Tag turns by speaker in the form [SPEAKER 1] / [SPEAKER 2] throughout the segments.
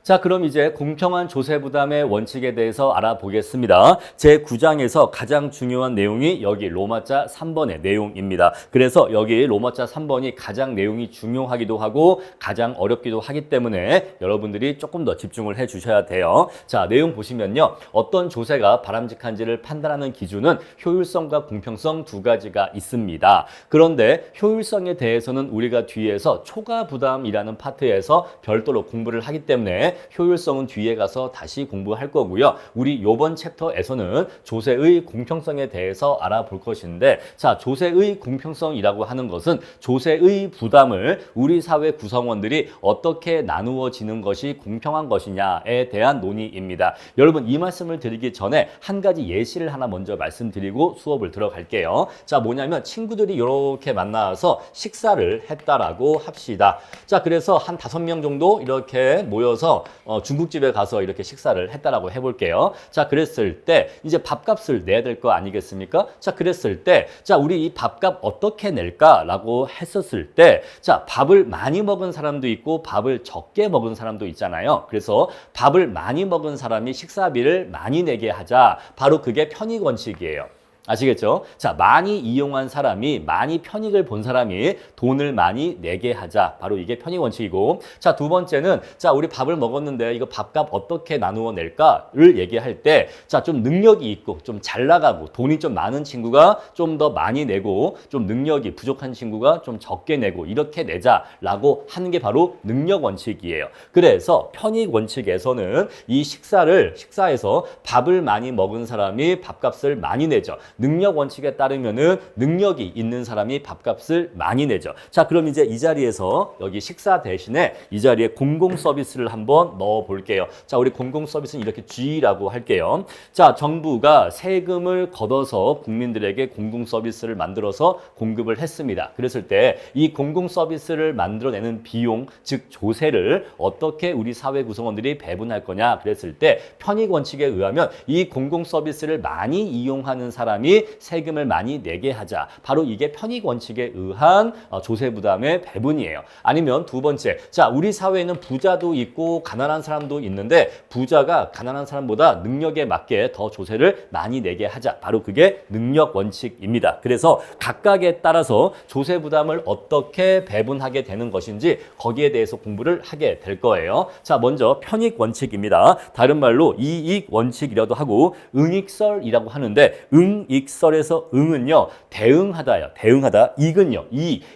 [SPEAKER 1] 자, 그럼 이제 공평한 조세 부담의 원칙에 대해서 알아보겠습니다. 제9장에서 가장 중요한 내용이 여기 로마자 3번의 내용입니다. 그래서 여기 로마자 3번이 가장 내용이 중요하기도 하고 가장 어렵기도 하기 때문에 여러분들이 조금 더 집중을 해 주셔야 돼요. 자, 내용 보시면요. 어떤 조세가 바람직한지를 판단하는 기준은 효율성과 공평성 두 가지가 있습니다. 그런데 효율성에 대해서는 우리가 뒤에서 초과 부담이라는 파트에서 별도로 공부를 하기 때문에 효율성은 뒤에 가서 다시 공부할 거고요. 우리 이번 챕터에서는 조세의 공평성에 대해서 알아볼 것인데, 자, 조세의 공평성이라고 하는 것은 조세의 부담을 우리 사회 구성원들이 어떻게 나누어지는 것이 공평한 것이냐에 대한 논의입니다. 여러분, 이 말씀을 드리기 전에 한 가지 예시를 하나 먼저 말씀드리고 수업을 들어갈게요. 자, 뭐냐면 친구들이 이렇게 만나서 식사를 했다라고 합시다. 자, 그래서 한 5명 정도 이렇게 모여서 중국집에 가서 이렇게 식사를 했다라고 해볼게요. 자, 그랬을 때 이제 밥값을 내야 될 거 아니겠습니까? 자, 그랬을 때 자, 우리 이 밥값 어떻게 낼까라고 했었을 때 자, 밥을 많이 먹은 사람도 있고 밥을 적게 먹은 사람도 있잖아요. 그래서 밥을 많이 먹은 사람이 식사비를 많이 내게 하자. 바로 그게 편익 원칙이에요. 아시겠죠? 자, 많이 이용한 사람이, 많이 편익을 본 사람이 돈을 많이 내게 하자. 바로 이게 편익 원칙이고. 자, 두 번째는, 자, 우리 밥을 먹었는데 이거 밥값 어떻게 나누어 낼까를 얘기할 때, 자, 좀 능력이 있고, 좀 잘 나가고, 돈이 좀 많은 친구가 좀 더 많이 내고, 좀 능력이 부족한 친구가 좀 적게 내고, 이렇게 내자라고 하는 게 바로 능력 원칙이에요. 그래서 편익 원칙에서는 이 식사에서 밥을 많이 먹은 사람이 밥값을 많이 내죠. 능력 원칙에 따르면은 능력이 있는 사람이 밥값을 많이 내죠. 자, 그럼 이제 이 자리에서 여기 식사 대신에 이 자리에 공공 서비스를 한번 넣어 볼게요. 자, 우리 공공 서비스는 이렇게 G라고 할게요. 자, 정부가 세금을 걷어서 국민들에게 공공 서비스를 만들어서 공급을 했습니다. 그랬을 때 이 공공 서비스를 만들어내는 비용, 즉 조세를 어떻게 우리 사회 구성원들이 배분할 거냐 그랬을 때 편익 원칙에 의하면 이 공공 서비스를 많이 이용하는 사람이 세금을 많이 내게 하자. 바로 이게 편익 원칙에 의한 조세 부담의 배분이에요. 아니면 두 번째, 자, 우리 사회에는 부자도 있고 가난한 사람도 있는데 부자가 가난한 사람보다 능력에 맞게 더 조세를 많이 내게 하자. 바로 그게 능력 원칙입니다. 그래서 각각에 따라서 조세 부담을 어떻게 배분하게 되는 것인지 거기에 대해서 공부를 하게 될 거예요. 자, 먼저 편익 원칙입니다. 다른 말로 이익 원칙이라도 하고 응익설이라고 하는데 익설에서 응은요, 대응하다요. 대응하다. 이익은요,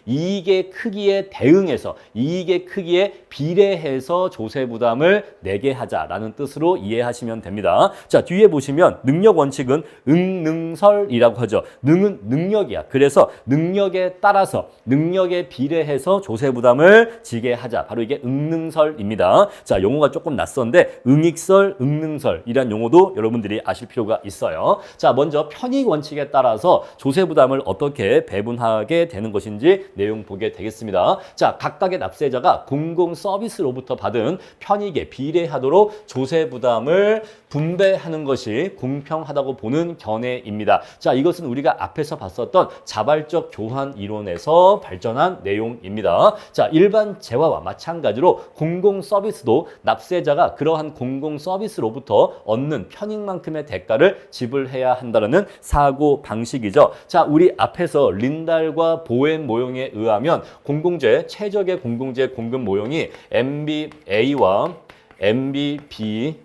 [SPEAKER 1] 이익의 크기에 대응해서, 이익의 크기에 비례해서 조세 부담을 내게 하자라는 뜻으로 이해하시면 됩니다. 자, 뒤에 보시면 능력 원칙은 응능설이라고 하죠. 능은 능력이야. 그래서 능력에 따라서, 능력에 비례해서 조세 부담을 지게 하자. 바로 이게 응능설입니다. 자, 용어가 조금 낯선데 응익설, 응능설 이란 용어도 여러분들이 아실 필요가 있어요. 자, 먼저 편익 원칙에 따라서 조세 부담을 어떻게 배분하게 되는 것인지 내용 보게 되겠습니다. 자, 각각의 납세자가 공공 서비스로부터 받은 편익에 비례하도록 조세 부담을 분배하는 것이 공평하다고 보는 견해입니다. 자, 이것은 우리가 앞에서 봤었던 자발적 교환 이론에서 발전한 내용입니다. 자, 일반 재화와 마찬가지로 공공 서비스도 납세자가 그러한 공공 서비스로부터 얻는 편익만큼의 대가를 지불해야 한다는 사고 방식이죠. 자, 우리 앞에서 린달과 보엔 모형에 의하면 공공재, 최적의 공공재 공급 모형이 MBA와 MBB의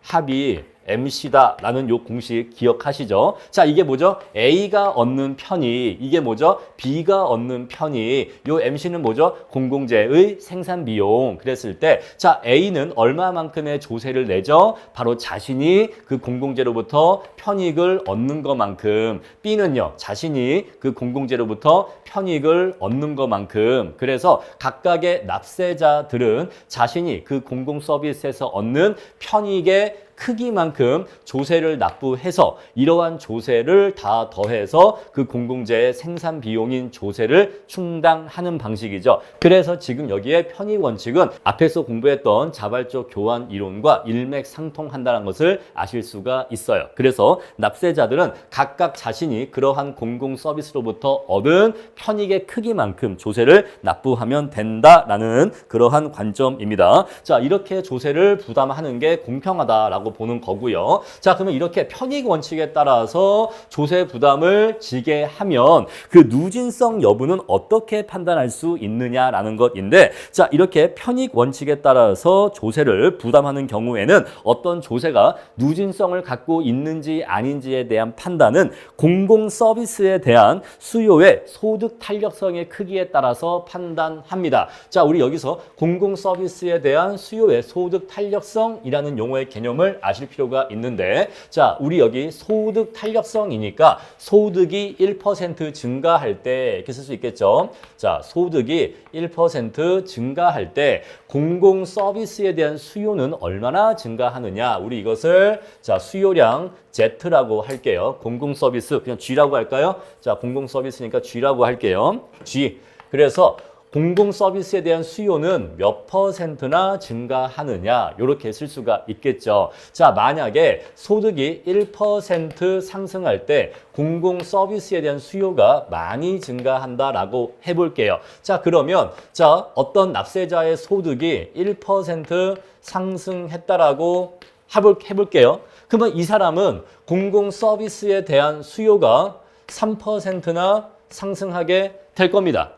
[SPEAKER 1] 합이 MC다라는 요 공식 기억하시죠? 자, 이게 뭐죠? A가 얻는 편익, 이게 뭐죠? B가 얻는 편익. 요 MC는 뭐죠? 공공재의 생산 비용. 그랬을 때, 자, A는 얼마만큼의 조세를 내죠? 바로 자신이 그 공공재로부터 편익을 얻는 것만큼. B는요, 자신이 그 공공재로부터 편익을 얻는 것만큼. 그래서 각각의 납세자들은 자신이 그 공공 서비스에서 얻는 편익의 크기만큼 조세를 납부해서 이러한 조세를 다 더해서 그 공공재의 생산 비용인 조세를 충당하는 방식이죠. 그래서 지금 여기에 편익 원칙은 앞에서 공부했던 자발적 교환 이론과 일맥상통한다는 것을 아실 수가 있어요. 그래서 납세자들은 각각 자신이 그러한 공공 서비스로부터 얻은 편익의 크기만큼 조세를 납부하면 된다라는 그러한 관점입니다. 자, 이렇게 조세를 부담하는 게 공평하다라고 보는 거고요. 자, 그러면 이렇게 편익 원칙에 따라서 조세 부담을 지게 하면 그 누진성 여부는 어떻게 판단할 수 있느냐라는 것인데, 자, 이렇게 편익 원칙에 따라서 조세를 부담하는 경우에는 어떤 조세가 누진성을 갖고 있는지 아닌지에 대한 판단은 공공 서비스에 대한 수요의 소득 탄력성의 크기에 따라서 판단합니다. 자, 우리 여기서 공공 서비스에 대한 수요의 소득 탄력성이라는 용어의 개념을 아실 필요가 있는데, 자, 우리 여기 소득 탄력성이니까 소득이 1% 증가할 때 이렇게 쓸 수 있겠죠. 자, 소득이 1% 증가할 때 공공 서비스에 대한 수요는 얼마나 증가하느냐. 우리 이것을 자, 수요량 Z라고 할게요. 공공 서비스 그냥 G라고 할까요? 자, 공공 서비스니까 G라고 할게요. G. 그래서 공공 서비스에 대한 수요는 몇 %나 증가하느냐, 이렇게 쓸 수가 있겠죠. 자, 만약에 소득이 1% 상승할 때 공공 서비스에 대한 수요가 많이 증가한다라고 해볼게요. 자, 그러면 자, 어떤 납세자의 소득이 1% 상승했다라고 해볼게요. 그러면 이 사람은 공공 서비스에 대한 수요가 3%나 상승하게 될 겁니다.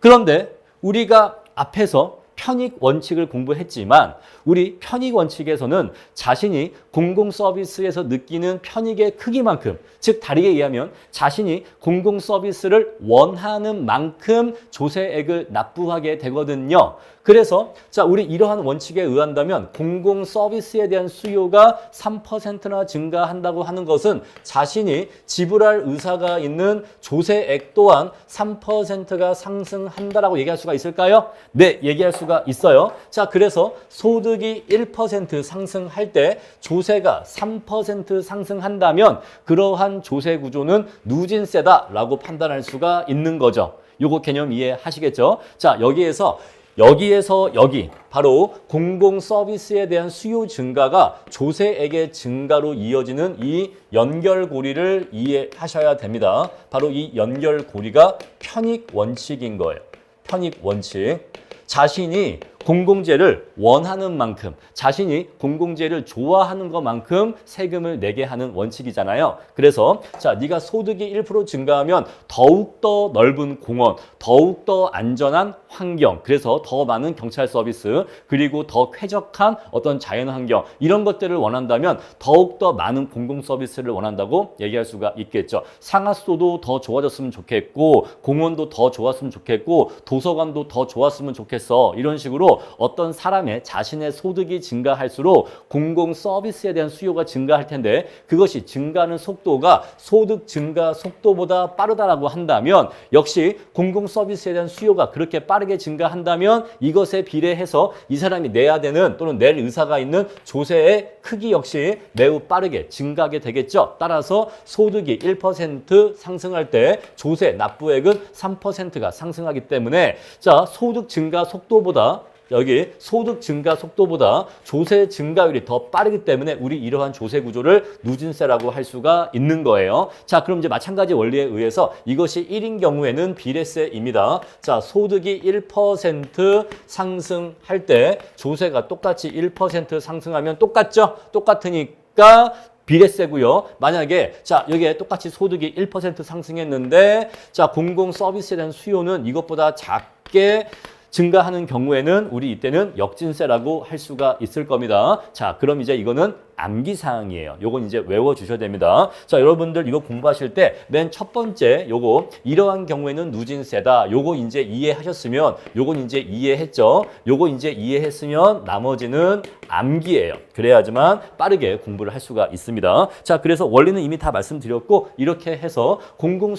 [SPEAKER 1] 그런데 우리가 앞에서 편익 원칙을 공부했지만 우리 편익 원칙에서는 자신이 공공 서비스에서 느끼는 편익의 크기만큼, 즉 다르게 얘기하면 자신이 공공 서비스를 원하는 만큼 조세액을 납부하게 되거든요. 그래서 자, 우리 이러한 원칙에 의한다면 공공 서비스에 대한 수요가 3%나 증가한다고 하는 것은 자신이 지불할 의사가 있는 조세액 또한 3%가 상승한다라고 얘기할 수가 있을까요? 네, 얘기할 수가 있어요. 자, 그래서 소득이 1% 상승할 때 조세가 3% 상승한다면 그러한 조세 구조는 누진세다라고 판단할 수가 있는 거죠. 요거 개념 이해하시겠죠? 자, 여기에서 여기 바로 공공 서비스에 대한 수요 증가가 조세액의 증가로 이어지는 이 연결고리를 이해하셔야 됩니다. 바로 이 연결고리가 편익 원칙인 거예요. 편익 원칙. 자신이 공공재를 원하는 만큼, 자신이 공공재를 좋아하는 것만큼 세금을 내게 하는 원칙이잖아요. 그래서 자, 네가 소득이 1% 증가하면 더욱더 넓은 공원, 더욱더 안전한 환경, 그래서 더 많은 경찰 서비스, 그리고 더 쾌적한 어떤 자연 환경, 이런 것들을 원한다면 더욱더 많은 공공 서비스를 원한다고 얘기할 수가 있겠죠. 상하수도도 더 좋아졌으면 좋겠고, 공원도 더 좋았으면 좋겠고, 도서관도 더 좋았으면 좋겠어. 이런 식으로 어떤 사람의 자신의 소득이 증가할수록 공공 서비스에 대한 수요가 증가할 텐데, 그것이 증가하는 속도가 소득 증가 속도보다 빠르다라고 한다면, 역시 공공 서비스에 대한 수요가 그렇게 빠르게 증가한다면 이것에 비례해서 이 사람이 내야 되는 또는 낼 의사가 있는 조세의 크기 역시 매우 빠르게 증가하게 되겠죠. 따라서 소득이 1% 상승할 때 조세 납부액은 3%가 상승하기 때문에, 자, 소득 증가 속도보다 여기 소득 증가 속도보다 조세 증가율이 더 빠르기 때문에 우리 이러한 조세 구조를 누진세라고 할 수가 있는 거예요. 자, 그럼 이제 마찬가지 원리에 의해서 이것이 1인 경우에는 비례세입니다. 자, 소득이 1% 상승할 때 조세가 똑같이 1% 상승하면 똑같죠? 똑같으니까 비례세고요. 만약에 자, 여기에 똑같이 소득이 1% 상승했는데 자, 공공 서비스에 대한 수요는 이것보다 작게 증가하는 경우에는 우리 이때는 역진세라고 할 수가 있을 겁니다. 자, 그럼 이제 이거는 암기사항이에요. 요건 이제 외워주셔야 됩니다. 자, 여러분들 이거 공부하실 때 맨 첫 번째 요거 이러한 경우에는 누진세다. 요거 이제 이해하셨으면 요건 이제 이해했죠. 요거 이제 이해했으면 나머지는 암기예요. 그래야지만 빠르게 공부를 할 수가 있습니다. 자, 그래서 원리는 이미 다 말씀드렸고 이렇게 해서 공공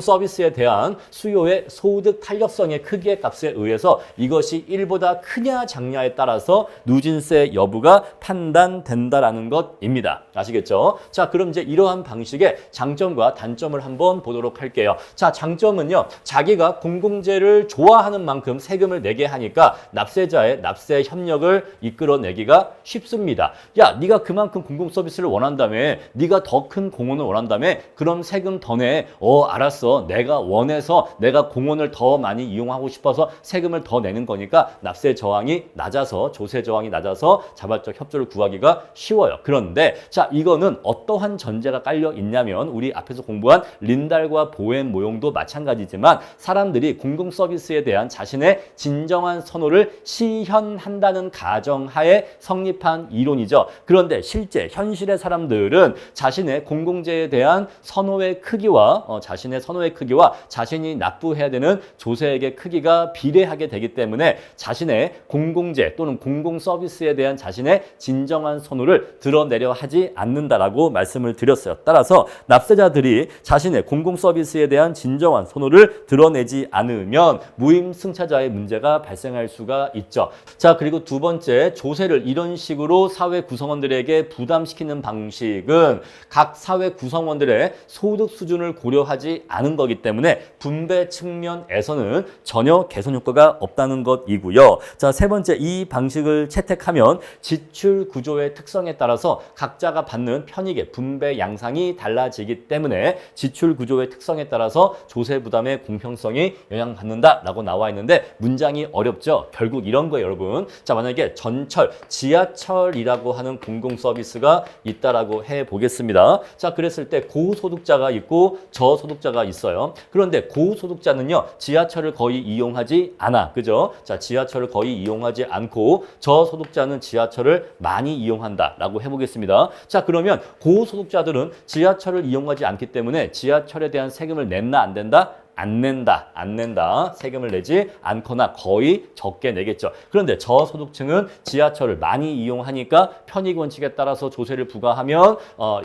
[SPEAKER 1] 서비스에 대한 수요의 소득 탄력성의 크기의 값에 의해서 이것이 1보다 크냐 작냐에 따라서 누진세 여부가 판단 분란된다라는 것입니다. 아시겠죠? 자, 그럼 이제 이러한 방식의 장점과 단점을 한번 보도록 할게요. 자, 장점은요. 자기가 공공재를 좋아하는 만큼 세금을 내게 하니까 납세자의 납세 협력을 이끌어내기가 쉽습니다. 야, 네가 그만큼 공공 서비스를 원한다며, 네가 더 큰 공원을 원한다며, 그럼 세금 더 내. 알았어. 내가 원해서 내가 공원을 더 많이 이용하고 싶어서 세금을 더 내는 거니까 납세 저항이 낮아서, 조세 저항이 낮아서 자발적 협조를 구하기가 쉬워요. 그런데 자, 이거는 어떠한 전제가 깔려 있냐면 우리 앞에서 공부한 린달과 보헨 모형도 마찬가지지만 사람들이 공공 서비스에 대한 자신의 진정한 선호를 시현한다는 가정하에 성립한 이론이죠. 그런데 실제 현실의 사람들은 자신의 공공재에 대한 선호의 크기와 자신의 선호의 크기와 자신이 납부해야 되는 조세액의 크기가 비례하게 되기 때문에 자신의 공공재 또는 공공 서비스에 대한 자신의 진정한 선호를 드러내려 하지 않는다라고 말씀을 드렸어요. 따라서 납세자들이 자신의 공공 서비스에 대한 진정한 선호를 드러내지 않으면 무임승차자의 문제가 발생할 수가 있죠. 자, 그리고 두 번째, 조세를 이런 식으로 사회 구성원들에게 부담시키는 방식은 각 사회 구성원들의 소득 수준을 고려하지 않은 거기 때문에 분배 측면에서는 전혀 개선 효과가 없다는 것이고요. 자, 세 번째, 이 방식을 채택하면 지출 구조의 특성에 따라서 각자가 받는 편익의 분배 양상이 달라지기 때문에 지출 구조의 특성에 따라서 조세 부담의 공평성이 영향받는다라고 나와 있는데 문장이 어렵죠. 결국 이런 거예요, 여러분. 자, 만약에 전철, 지하철이라고 하는 공공 서비스가 있다라고 해 보겠습니다. 자, 그랬을 때 고소득자가 있고 저소득자가 있어요. 그런데 고소득자는요, 지하철을 거의 이용하지 않아. 그죠? 자, 지하철을 거의 이용하지 않고 저소득자는 지하철을 많이 이용한다라고 해 보겠습니다. 자, 그러면 고소득자들은 지하철을 이용하지 않기 때문에 지하철에 대한 세금을 냈나 안 된다? 안 낸다. 세금을 내지 않거나 거의 적게 내겠죠. 그런데 저소득층은 지하철을 많이 이용하니까 편익원칙에 따라서 조세를 부과하면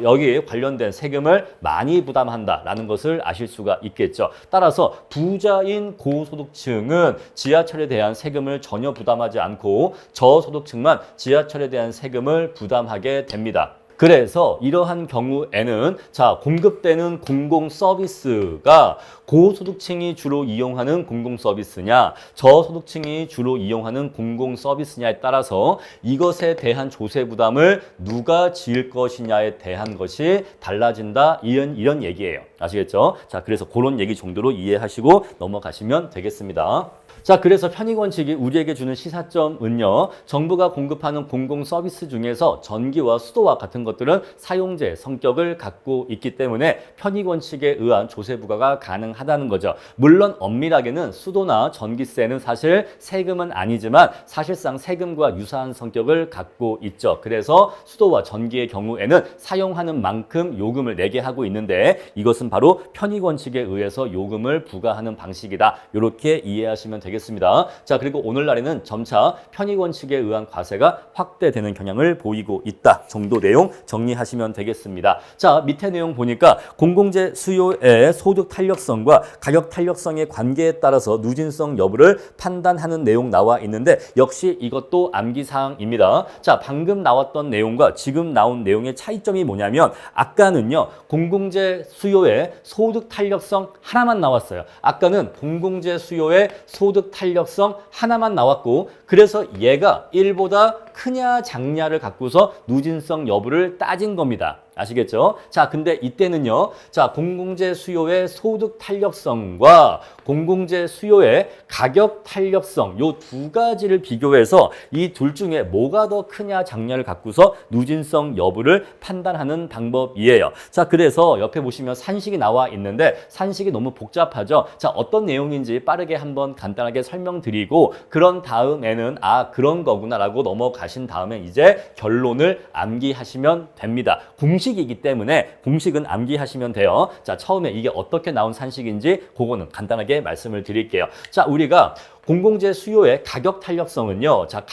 [SPEAKER 1] 여기에 관련된 세금을 많이 부담한다라는 것을 아실 수가 있겠죠. 따라서 부자인 고소득층은 지하철에 대한 세금을 전혀 부담하지 않고 저소득층만 지하철에 대한 세금을 부담하게 됩니다. 그래서 이러한 경우에는 자, 공급되는 공공 서비스가 고소득층이 주로 이용하는 공공 서비스냐, 저소득층이 주로 이용하는 공공 서비스냐에 따라서 이것에 대한 조세 부담을 누가 지을 것이냐에 대한 것이 달라진다. 이런 얘기예요. 아시겠죠? 자, 그래서 그런 얘기 정도로 이해하시고 넘어가시면 되겠습니다. 자, 그래서 편익원칙이 우리에게 주는 시사점은요, 정부가 공급하는 공공 서비스 중에서 전기와 수도와 같은 것들은 사용자의 성격을 갖고 있기 때문에 편익원칙에 의한 조세 부과가 가능하다는 거죠. 물론 엄밀하게는 수도나 전기세는 사실 세금은 아니지만 사실상 세금과 유사한 성격을 갖고 있죠. 그래서 수도와 전기의 경우에는 사용하는 만큼 요금을 내게 하고 있는데 이것은 바로 편익원칙에 의해서 요금을 부과하는 방식이다. 이렇게 이해하시면 되겠습니다. 자, 그리고 오늘날에는 점차 편익원칙에 의한 과세가 확대되는 경향을 보이고 있다 정도 내용 정리하시면 되겠습니다. 자, 밑에 내용 보니까 공공재 수요의 소득 탄력성과 가격 탄력성의 관계에 따라서 누진성 여부를 판단하는 내용 나와 있는데 역시 이것도 암기사항입니다. 자, 방금 나왔던 내용과 지금 나온 내용의 차이점이 뭐냐면 아까는요, 공공재 수요의 소득 탄력성 하나만 나왔어요. 아까는 공공재 수요의 소득 탄력성 하나만 나왔고 그래서 얘가 1보다 크냐 작냐를 갖고서 누진성 여부를 따진 겁니다. 아시겠죠? 자, 근데 이때는요, 자, 공공재 수요의 소득 탄력성과 공공재 수요의 가격 탄력성 요 두 가지를 비교해서 이 둘 중에 뭐가 더 크냐 작냐를 갖고서 누진성 여부를 판단하는 방법이에요. 자, 그래서 옆에 보시면 산식이 나와 있는데 산식이 너무 복잡하죠? 자, 어떤 내용인지 빠르게 한번 간단하게 설명드리고 그런 다음에는 아, 그런 거구나라고 넘어가신 다음에 이제 결론을 암기하시면 됩니다. 공식이기 때문에 공식은 암기하시면 돼요. 자, 처음에 이게 어떻게 나온 산식인지 그거는 간단하게 말씀을 드릴게요. 자, 우리가 공공재 수요의 가격 탄력성은요. 자,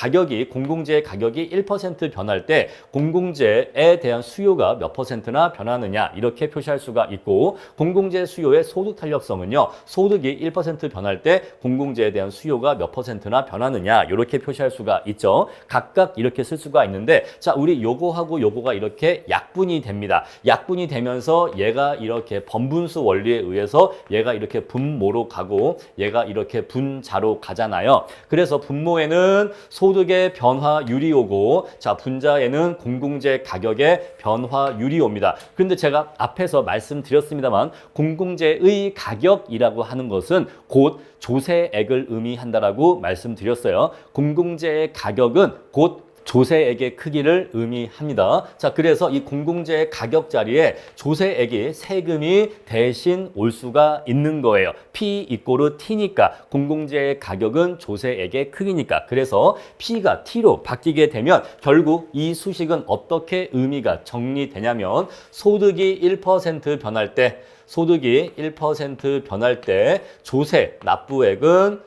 [SPEAKER 1] 공공재의 가격이 1% 변할 때 공공재에 대한 수요가 몇 %나 변하느냐 이렇게 표시할 수가 있고 공공재 수요의 소득 탄력성은요. 소득이 1% 변할 때 공공재에 대한 수요가 몇 %나 변하느냐 이렇게 표시할 수가 있죠. 각각 각각 이렇게 쓸 수가 있는데 자, 우리 요거하고 요거가 이렇게 약분이 됩니다. 약분이 되면서 얘가 이렇게 번분수 원리에 의해서 얘가 이렇게 분모로 가고 얘가 이렇게 분자로 가잖아요. 그래서 분모에는 소득의 변화율이 오고 자, 분자에는 공공재 가격의 변화율이 옵니다. 그런데 제가 앞에서 말씀드렸습니다만 공공재의 가격이라고 하는 것은 곧 조세액을 의미한다라고 말씀드렸어요. 공공재의 가격은 곧 조세액의 크기를 의미합니다. 자, 그래서 이 공공재의 가격 자리에 조세액이 세금이 대신 올 수가 있는 거예요. P 이꼬르 T니까 공공재의 가격은 조세액의 크기니까. 그래서 P가 T로 바뀌게 되면 결국 이 수식은 어떻게 의미가 정리되냐면 소득이 1% 변할 때 소득이 1% 변할 때 조세액은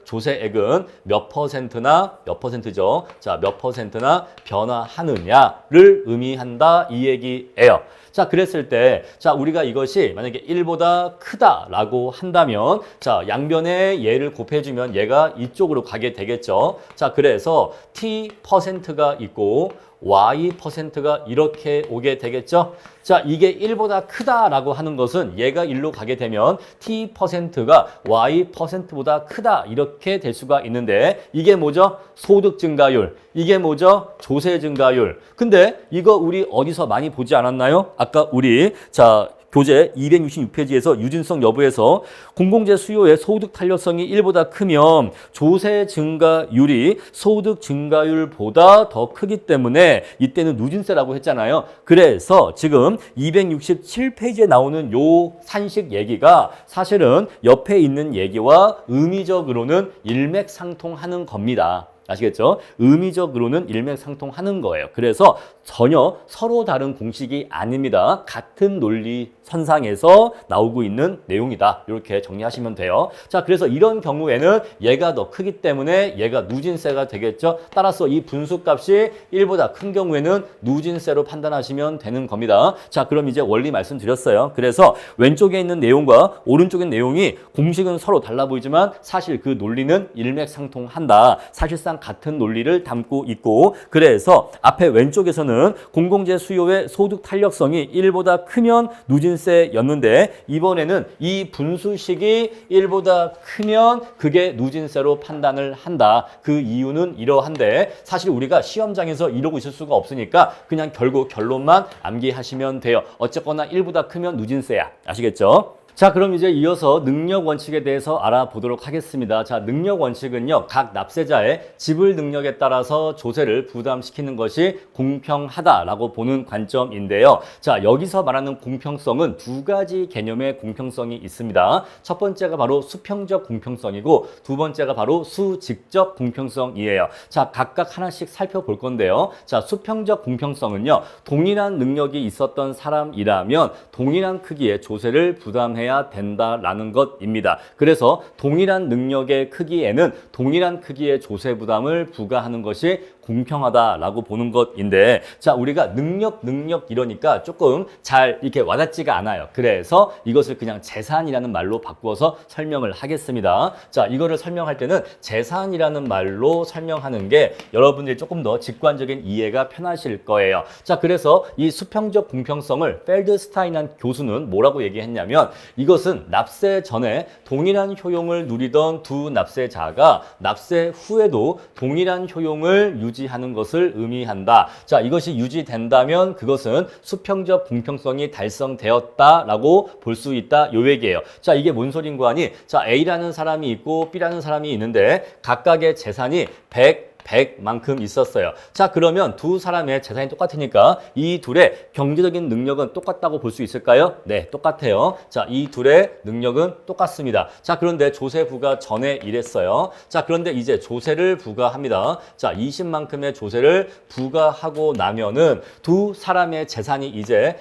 [SPEAKER 1] 몇 퍼센트나 몇 퍼센트죠? 자, 몇 퍼센트나 변화하느냐를 의미한다 이 얘기예요. 자, 그랬을 때 자, 우리가 이것이 만약에 1보다 크다라고 한다면 자, 양변에 얘를 곱해주면 얘가 이쪽으로 가게 되겠죠. 자, 그래서 T%가 있고 Y%가 이렇게 오게 되겠죠. 자, 이게 1보다 크다라고 하는 것은 얘가 1로 가게 되면 T%가 Y%보다 크다 이렇게 될 수가 있는데 이게 뭐죠? 소득 증가율. 이게 뭐죠? 조세 증가율. 근데 이거 우리 어디서 많이 보지 않았나요? 아까 우리 자 교재 266페이지에서 유진성 여부에서 공공재 수요의 소득 탄력성이 1보다 크면 조세 증가율이 소득 증가율보다 더 크기 때문에 이때는 누진세라고 했잖아요. 그래서 지금 267페이지에 나오는 요 산식 얘기가 사실은 옆에 있는 얘기와 의미적으로는 일맥상통하는 겁니다. 아시겠죠? 의미적으로는 일맥상통하는 거예요. 그래서 전혀 서로 다른 공식이 아닙니다. 같은 논리 선상에서 나오고 있는 내용이다. 이렇게 정리하시면 돼요. 자, 그래서 이런 경우에는 얘가 더 크기 때문에 얘가 누진세가 되겠죠. 따라서 이 분수값이 1보다 큰 경우에는 누진세로 판단하시면 되는 겁니다. 자, 그럼 이제 원리 말씀드렸어요. 그래서 왼쪽에 있는 내용과 오른쪽의 내용이 공식은 서로 달라 보이지만 사실 그 논리는 일맥상통한다. 사실상 같은 논리를 담고 있고 그래서 앞에 왼쪽에서는 공공재 수요의 소득 탄력성이 1보다 크면 누진세였는데 이번에는 이 분수식이 1보다 크면 그게 누진세로 판단을 한다. 그 이유는 이러한데 사실 우리가 시험장에서 이러고 있을 수가 없으니까 그냥 결국 결론만 암기하시면 돼요. 어쨌거나 1보다 크면 누진세야. 아시겠죠? 자, 그럼 이제 이어서 능력 원칙에 대해서 알아보도록 하겠습니다. 자, 능력 원칙은요, 각 납세자의 지불 능력에 따라서 조세를 부담시키는 것이 공평하다라고 보는 관점인데요. 자, 여기서 말하는 공평성은 두 가지 개념의 공평성이 있습니다. 첫 번째가 바로 수평적 공평성이고 두 번째가 바로 수직적 공평성이에요. 자, 각각 하나씩 살펴볼 건데요. 자, 수평적 공평성은요, 동일한 능력이 있었던 사람이라면 동일한 크기의 조세를 부담해야 된다라는 것입니다. 그래서 동일한 능력의 크기에는 동일한 크기의 조세 부담을 부과하는 것이 공평하다라고 보는 것인데 자, 우리가 능력 이러니까 조금 잘 이렇게 와닿지가 않아요. 그래서 이것을 그냥 재산이라는 말로 바꾸어서 설명을 하겠습니다. 자, 이거를 설명할 때는 재산이라는 말로 설명하는 게 여러분들이 조금 더 직관적인 이해가 편하실 거예요. 자, 그래서 이 수평적 공평성을 펠드스타인한 교수는 뭐라고 얘기했냐면 이것은 납세 전에 동일한 효용을 누리던 두 납세자가 납세 후에도 동일한 효용을 유지하는 것을 의미한다. 자, 이것이 유지된다면 그것은 수평적 공평성이 달성되었다라고 볼 수 있다. 요 얘기예요. 자, 이게 뭔 소린가 하니 자, A라는 사람이 있고 B라는 사람이 있는데 각각의 재산이 100만큼 있었어요. 자, 그러면 두 사람의 재산이 똑같으니까 이 둘의 경제적인 능력은 똑같다고 볼 수 있을까요? 네, 똑같아요. 자, 이 둘의 능력은 똑같습니다. 자, 그런데 조세 부과 전에 이랬어요. 자, 그런데 이제 조세를 부과합니다. 자, 20만큼의 조세를 부과하고 나면은 두 사람의 재산이 이제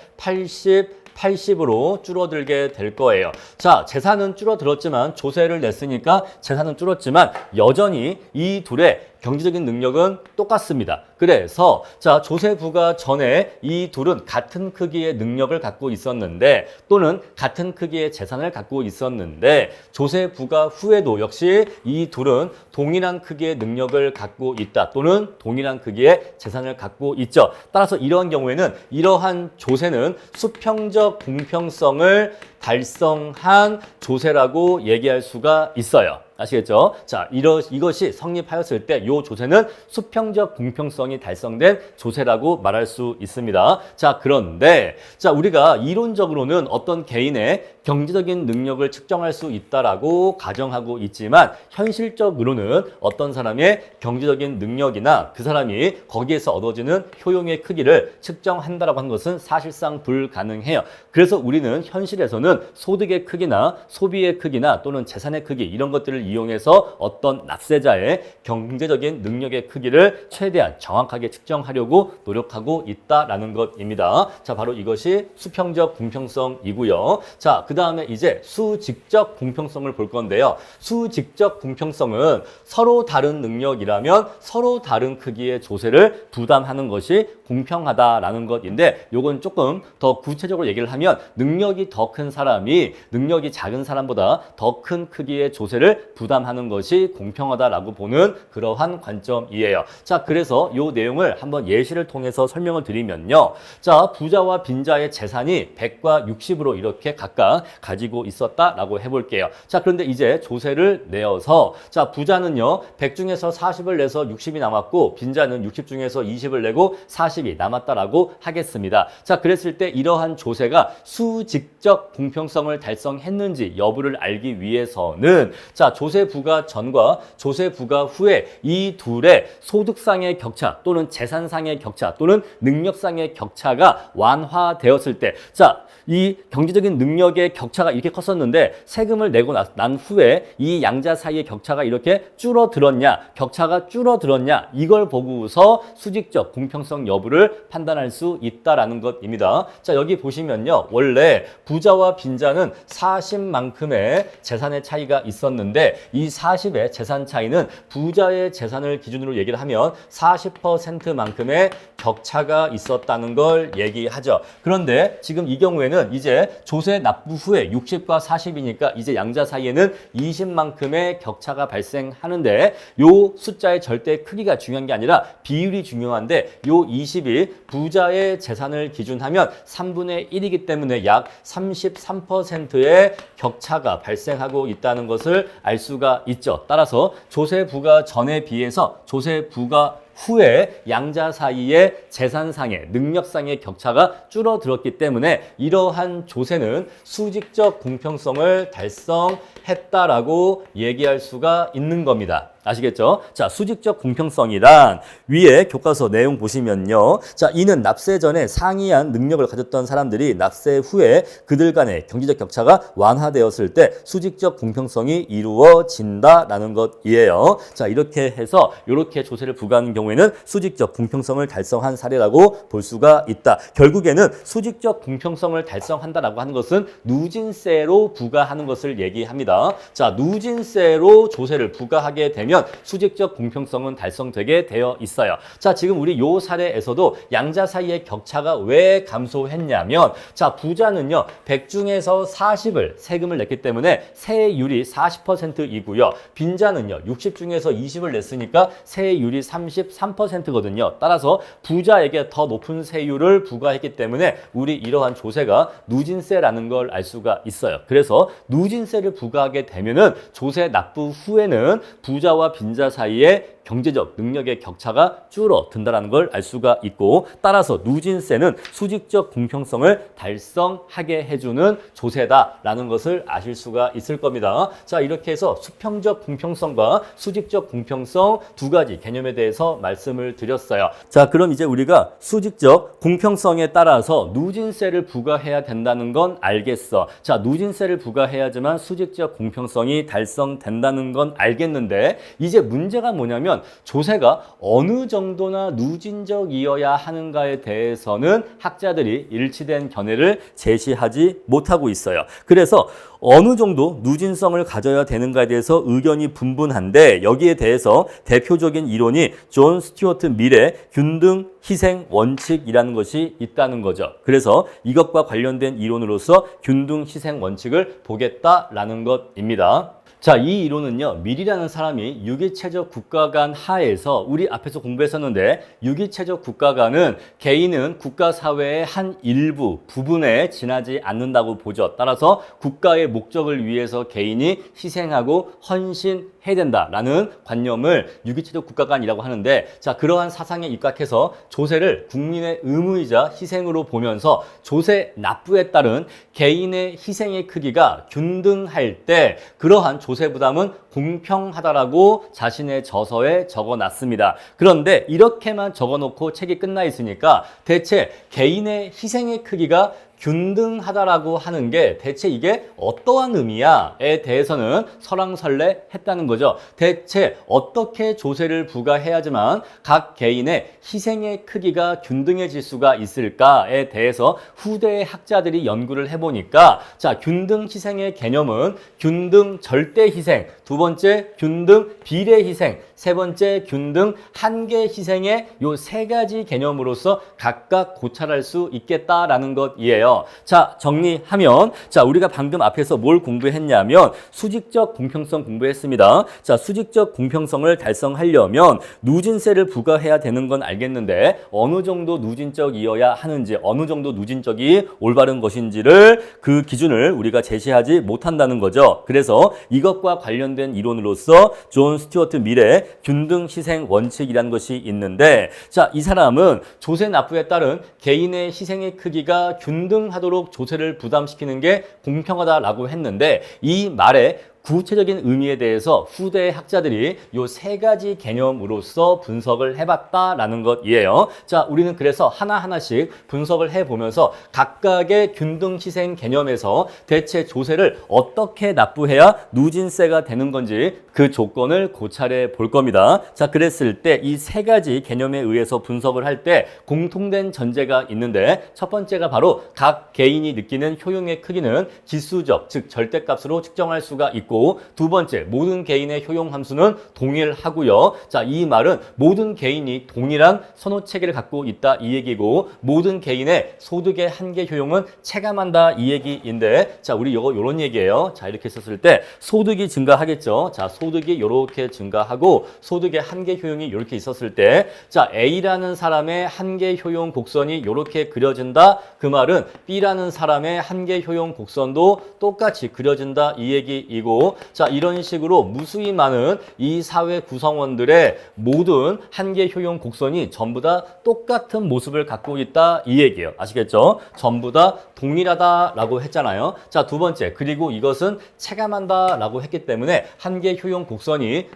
[SPEAKER 1] 80으로 줄어들게 될 거예요. 자, 재산은 줄어들었지만 조세를 냈으니까 재산은 줄었지만 여전히 이 둘의 경제적인 능력은 똑같습니다. 그래서 자, 조세부가 전에 이 둘은 같은 크기의 능력을 갖고 있었는데 또는 같은 크기의 재산을 갖고 있었는데 조세부가 후에도 역시 이 둘은 동일한 크기의 능력을 갖고 있다 또는 동일한 크기의 재산을 갖고 있죠. 따라서 이러한 경우에는 이러한 조세는 수평적 공평성을 달성한 조세라고 얘기할 수가 있어요. 아시겠죠? 자, 이것이 성립하였을 때 이 조세는 수평적 공평성이 달성된 조세라고 말할 수 있습니다. 자, 그런데 자, 우리가 이론적으로는 어떤 개인의 경제적인 능력을 측정할 수 있다라고 가정하고 있지만 현실적으로는 어떤 사람의 경제적인 능력이나 그 사람이 거기에서 얻어지는 효용의 크기를 측정한다라고 하는 것은 사실상 불가능해요. 그래서 우리는 현실에서는 소득의 크기나 소비의 크기나 또는 재산의 크기 이런 것들을 이용해서 어떤 납세자의 경제적인 능력의 크기를 최대한 정확하게 측정하려고 노력하고 있다라는 것입니다. 자, 바로 이것이 수평적 공평성이고요. 자, 그 다음에 이제 수직적 공평성을 볼 건데요. 수직적 공평성은 서로 다른 능력이라면 서로 다른 크기의 조세를 부담하는 것이 공평하다라는 것인데 요건 조금 더 구체적으로 얘기를 하면 능력이 더 큰 사람이 능력이 작은 사람보다 더 큰 크기의 조세를 부담하는 것이 공평하다라고 보는 그러한 관점이에요. 자, 그래서 요 내용을 한번 예시를 통해서 설명을 드리면요. 자, 부자와 빈자의 재산이 100과 60으로 이렇게 각각 가지고 있었다라고 해볼게요. 자, 그런데 이제 조세를 내어서 자, 부자는요 100 중에서 40을 내서 60이 남았고 빈자는 60 중에서 20을 내고 40이 남았다라고 하겠습니다. 자, 그랬을 때 이러한 조세가 수직적 공평성을 달성했는지 여부를 알기 위해서는 자, 조세 부과 전과 조세 부과 후에 이 둘의 소득상의 격차 또는 재산상의 격차 또는 능력상의 격차가 완화되었을 때 자, 이 경제적인 능력의 격차가 이렇게 컸었는데 세금을 내고 난 후에 이 양자 사이의 격차가 이렇게 줄어들었냐, 격차가 줄어들었냐 이걸 보고서 수직적 공평성 여부를 판단할 수 있다라는 것입니다. 자, 여기 보시면요. 원래 부자와 빈자는 40만큼의 재산의 차이가 있었는데 이 40의 재산 차이는 부자의 재산을 기준으로 얘기를 하면 40%만큼의 격차가 있었다는 걸 얘기하죠. 그런데 지금 이 경우에는 이제 조세 납부 후에 60과 40이니까 이제 양자 사이에는 20만큼의 격차가 발생하는데 요 숫자의 절대 크기가 중요한 게 아니라 비율이 중요한데 요 20이 부자의 재산을 기준하면 3분의 1이기 때문에 약 33%의 격차가 발생하고 있다는 것을 알 수가 있죠. 따라서 조세 부과 전에 비해서 조세 부과 후에 양자 사이의 재산상의 능력상의 격차가 줄어들었기 때문에 이러한 조세는 수직적 공평성을 달성했다라고 얘기할 수가 있는 겁니다. 아시겠죠? 자, 수직적 공평성이란 위에 교과서 내용 보시면요. 자, 이는 납세 전에 상이한 능력을 가졌던 사람들이 납세 후에 그들 간의 경제적 격차가 완화되었을 때 수직적 공평성이 이루어진다라는 것이에요. 자, 이렇게 해서 이렇게 조세를 부과하는 경우에는 수직적 공평성을 달성한 사례라고 볼 수가 있다. 결국에는 수직적 공평성을 달성한다라고 하는 것은 누진세로 부과하는 것을 얘기합니다. 자, 누진세로 조세를 부과하게 되면 수직적 공평성은 달성되게 되어 있어요. 자, 지금 우리 요 사례에서도 양자 사이의 격차가 왜 감소했냐면 자, 부자는요 100 중에서 40을 세금을 냈기 때문에 세율이 40%이고요. 빈자는요 60 중에서 20을 냈으니까 세율이 33%거든요. 따라서 부자에게 더 높은 세율을 부과했기 때문에 우리 이러한 조세가 누진세라는 걸 알 수가 있어요. 그래서 누진세를 부과하게 되면은 조세 납부 후에는 부자와 빈자 사이에 경제적 능력의 격차가 줄어든다는 걸 알 수가 있고 따라서 누진세는 수직적 공평성을 달성하게 해주는 조세다라는 것을 아실 수가 있을 겁니다. 자, 이렇게 해서 수평적 공평성과 수직적 공평성 두 가지 개념에 대해서 말씀을 드렸어요. 자, 그럼 이제 우리가 수직적 공평성에 따라서 누진세를 부과해야 된다는 건 알겠어. 자, 누진세를 부과해야지만 수직적 공평성이 달성된다는 건 알겠는데 이제 문제가 뭐냐면 그렇다면 조세가 어느 정도나 누진적이어야 하는가에 대해서는 학자들이 일치된 견해를 제시하지 못하고 있어요. 그래서 어느 정도 누진성을 가져야 되는가에 대해서 의견이 분분한데 여기에 대해서 대표적인 이론이 존 스튜어트 밀의 균등 희생 원칙이라는 것이 있다는 거죠. 그래서 이것과 관련된 이론으로서 균등 희생 원칙을 보겠다라는 것입니다. 자, 이 이론은요, 밀이라는 사람이 유기체적 국가관 하에서 우리 앞에서 공부했었는데 유기체적 국가관은 개인은 국가사회의 한 일부, 부분에 지나지 않는다고 보죠. 따라서 국가의 목적을 위해서 개인이 희생하고 헌신해야 된다라는 관념을 유기체적 국가관이라고 하는데 자, 그러한 사상에 입각해서 조세를 국민의 의무이자 희생으로 보면서 조세 납부에 따른 개인의 희생의 크기가 균등할 때 그러한 조세 부담은 공평하다라고 자신의 저서에 적어놨습니다. 그런데 이렇게만 적어놓고 책이 끝나 있으니까 대체 개인의 희생의 크기가 균등하다라고 하는 게 대체 이게 어떠한 의미야에 대해서는 설왕설래했다는 거죠. 대체 어떻게 조세를 부과해야지만 각 개인의 희생의 크기가 균등해질 수가 있을까에 대해서 후대의 학자들이 연구를 해보니까 자, 균등 희생의 개념은 균등 절대 희생, 두 번째 균등 비례 희생, 세 번째 균등 한계 희생의 요 세 가지 개념으로서 각각 고찰할 수 있겠다라는 것이에요. 자, 정리하면 자, 우리가 방금 앞에서 뭘 공부했냐면 수직적 공평성 공부했습니다. 자, 수직적 공평성을 달성하려면 누진세를 부과해야 되는 건 알겠는데 어느 정도 누진적이어야 하는지 어느 정도 누진적이 올바른 것인지를 그 기준을 우리가 제시하지 못한다는 거죠. 그래서 이것과 관련된 이론으로서 존 스튜어트 밀의 균등 희생 원칙이라는 것이 있는데 자, 이 사람은 조세 납부에 따른 개인의 희생의 크기가 균등하도록 조세를 부담시키는 게 공평하다라고 했는데 이 말에 구체적인 의미에 대해서 후대 학자들이 요 세 가지 개념으로서 분석을 해봤다라는 것이에요. 자, 우리는 그래서 하나하나씩 분석을 해보면서 각각의 균등 희생 개념에서 대체 조세를 어떻게 납부해야 누진세가 되는 건지 그 조건을 고찰해 볼 겁니다. 자, 그랬을 때 이 세 가지 개념에 의해서 분석을 할 때 공통된 전제가 있는데 첫 번째가 바로 각 개인이 느끼는 효용의 크기는 기수적, 즉 절대값으로 측정할 수가 있고 두 번째, 모든 개인의 효용 함수는 동일하고요. 자, 이 말은 모든 개인이 동일한 선호 체계를 갖고 있다 이 얘기고 모든 개인의 소득의 한계 효용은 체감한다 이 얘기인데 자, 우리 요런 얘기예요. 자, 이렇게 썼을 때 소득이 증가하겠죠. 자, 소득이 요렇게 증가하고 소득의 한계 효용이 요렇게 있었을 때 자, A라는 사람의 한계 효용 곡선이 요렇게 그려진다. 그 말은 B라는 사람의 한계 효용 곡선도 똑같이 그려진다 이 얘기이고 자, 이런 식으로 무수히 많은 이 사회 구성원들의 모든 한계 효용 곡선이 전부 다 똑같은 모습을 갖고 있다 이 얘기예요. 아시겠죠? 전부 다 동일하다라고 했잖아요. 자, 두 번째, 그리고 이것은 체감한다라고 했기 때문에 한계 효용 곡선이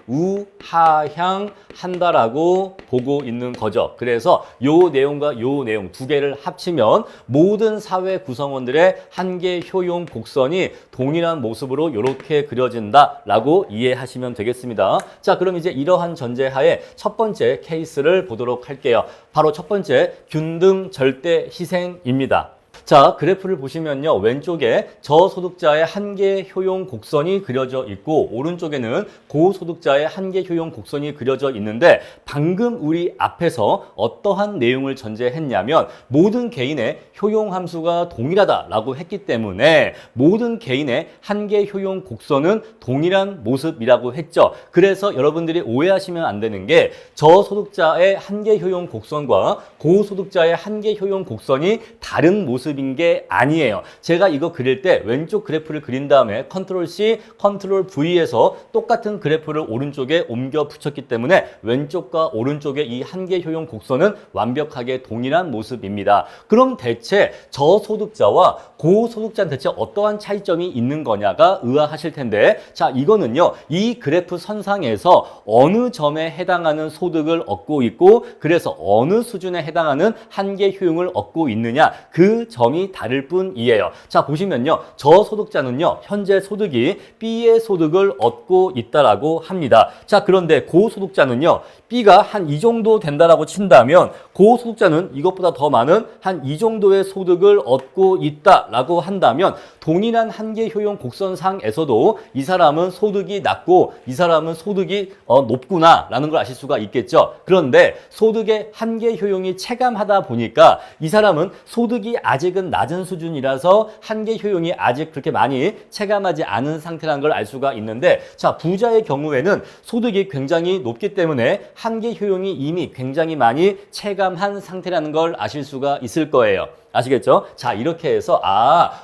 [SPEAKER 1] 우하향한다라고 보고 있는 거죠. 그래서 요 내용과 요 내용 두 개를 합치면 모든 사회 구성원들의 한계 효용 곡선이 동일한 모습으로 이렇게 그려진다라고 이해하시면 되겠습니다. 자, 그럼 이제 이러한 전제하에 첫 번째 케이스를 보도록 할게요. 바로 첫 번째, 균등 절대 희생입니다. 자, 그래프를 보시면요. 왼쪽에 저소득자의 한계 효용 곡선이 그려져 있고 오른쪽에는 고소득자의 한계 효용 곡선이 그려져 있는데 방금 우리 앞에서 어떠한 내용을 전제했냐면 모든 개인의 효용 함수가 동일하다라고 했기 때문에 모든 개인의 한계 효용 곡선은 동일한 모습이라고 했죠. 그래서 여러분들이 오해하시면 안 되는 게 저소득자의 한계 효용 곡선과 고소득자의 한계 효용 곡선이 다른 모습인 게 아니에요. 제가 이거 그릴 때 왼쪽 그래프를 그린 다음에 컨트롤 C, 컨트롤 V에서 똑같은 그래프를 오른쪽에 옮겨 붙였기 때문에 왼쪽과 오른쪽의 이 한계 효용 곡선은 완벽하게 동일한 모습입니다. 그럼 대체 저소득자와 고소득자는 대체 어떠한 차이점이 있는 거냐가 의아하실 텐데 자, 이거는요. 이 그래프 선상에서 어느 점에 해당하는 소득을 얻고 있고 그래서 어느 수준에 해당하는 한계 효용을 얻고 있느냐 그 점 점이 다를 뿐이에요. 자, 보시면요. 저소득자는요. 현재 소득이 B의 소득을 얻고 있다라고 합니다. 자, 그런데 고소득자는요. B가 한 이 정도 된다라고 친다면 고소득자는 이것보다 더 많은 한 이 정도의 소득을 얻고 있다라고 한다면 동일한 한계 효용 곡선상에서도 이 사람은 소득이 낮고 이 사람은 소득이 높구나라는 걸 아실 수가 있겠죠. 그런데 소득의 한계 효용이 체감하다 보니까 이 사람은 소득이 아직은 낮은 수준이라서 한계 효용이 아직 그렇게 많이 체감하지 않은 상태라는 걸 알 수가 있는데, 자, 부자의 경우에는 소득이 굉장히 높기 때문에 한계 효용이 이미 굉장히 많이 체감한 상태라는 걸 아실 수가 있을 거예요. 아시겠죠? 자, 이렇게 해서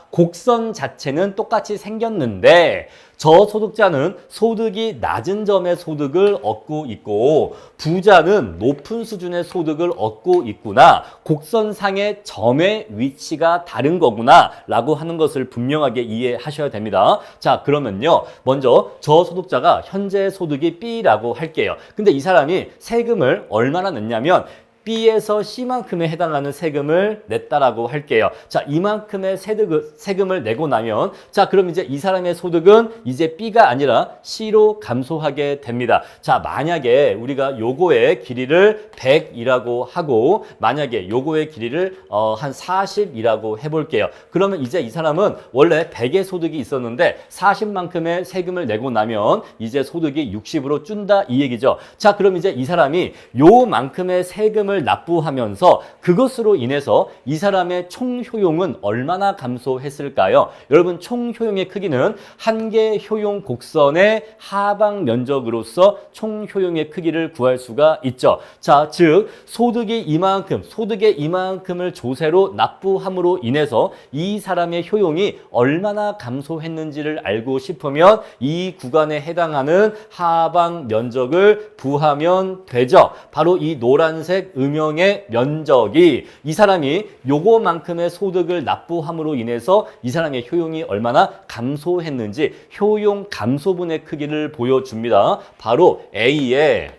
[SPEAKER 1] 곡선 자체는 똑같이 생겼는데 저소득자는 소득이 낮은 점의 소득을 얻고 있고 부자는 높은 수준의 소득을 얻고 있구나. 곡선상의 점의 위치가 다른 거구나 라고 하는 것을 분명하게 이해하셔야 됩니다. 자, 그러면요. 먼저 저소득자가 현재 소득이 B라고 할게요. 근데 이 사람이 세금을 얼마나 냈냐면 B에서 C만큼에 해당하는 세금을 냈다라고 할게요. 자, 이만큼의 세금을 내고 나면, 자, 그럼 이제 이 사람의 소득은 이제 B가 아니라 C로 감소하게 됩니다. 자, 만약에 우리가 요거의 길이를 100이라고 하고, 만약에 요거의 길이를 한 40이라고 해볼게요. 그러면 이제 이 사람은 원래 100의 소득이 있었는데 40만큼의 세금을 내고 나면 이제 소득이 60으로 준다 이 얘기죠. 자, 그럼 이제 이 사람이 요만큼의 세금을 납부하면서 그것으로 인해서 이 사람의 총 효용은 얼마나 감소했을까요? 여러분, 총 효용의 크기는 한계 효용 곡선의 하방 면적으로서 총 효용의 크기를 구할 수가 있죠. 자, 즉 소득의 이만큼을 조세로 납부함으로 인해서 이 사람의 효용이 얼마나 감소했는지를 알고 싶으면 이 구간에 해당하는 하방 면적을 구하면 되죠. 바로 이 노란색 음영의 면적이 이 사람이 요거만큼의 소득을 납부함으로 인해서 이 사람의 효용이 얼마나 감소했는지 효용 감소분의 크기를 보여줍니다. 바로 A의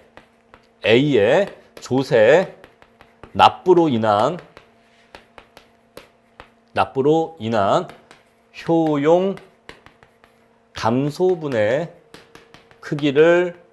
[SPEAKER 1] 조세 납부로 인한 효용 감소분의 크기를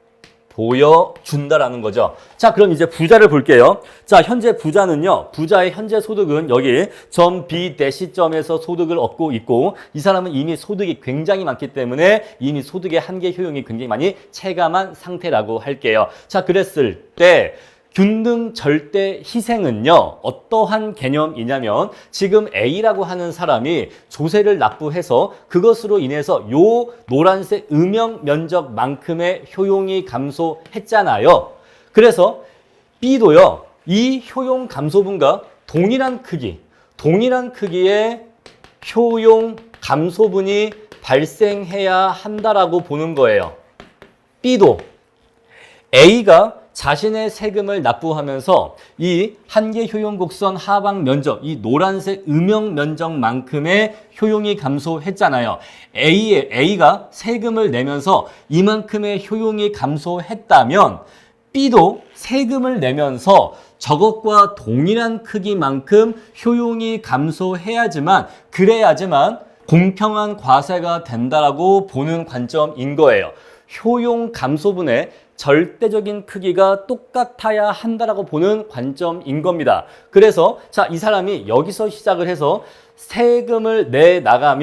[SPEAKER 1] 보여준다라는 거죠. 자, 그럼 이제 부자를 볼게요. 자, 현재 부자는요. 부자의 현재 소득은 여기 점 B 대시점에서 소득을 얻고 있고 이 사람은 이미 소득이 굉장히 많기 때문에 이미 소득의 한계 효용이 굉장히 많이 체감한 상태라고 할게요. 자, 그랬을 때 균등 절대 희생은요, 어떠한 개념이냐면 지금 A라고 하는 사람이 조세를 납부해서 그것으로 인해서 요 노란색 음영 면적만큼의 효용이 감소했잖아요. 그래서 B도요, 이 효용 감소분과 동일한 크기의 효용 감소분이 발생해야 한다라고 보는 거예요. B도 A가 자신의 세금을 납부하면서 이 한계 효용 곡선 하방 면적, 이 노란색 음영 면적만큼의 효용이 감소했잖아요. A가 세금을 내면서 이만큼의 효용이 감소했다면 B도 세금을 내면서 저것과 동일한 크기만큼 효용이 감소해야지만 그래야지만 공평한 과세가 된다라고 보는 관점인 거예요. 효용 감소분의 절대적인 크기가 똑같아야 한다라고 보는 관점인 겁니다. 그래서 자, 이 사람이 여기서 시작을 해서 세금을 내나가다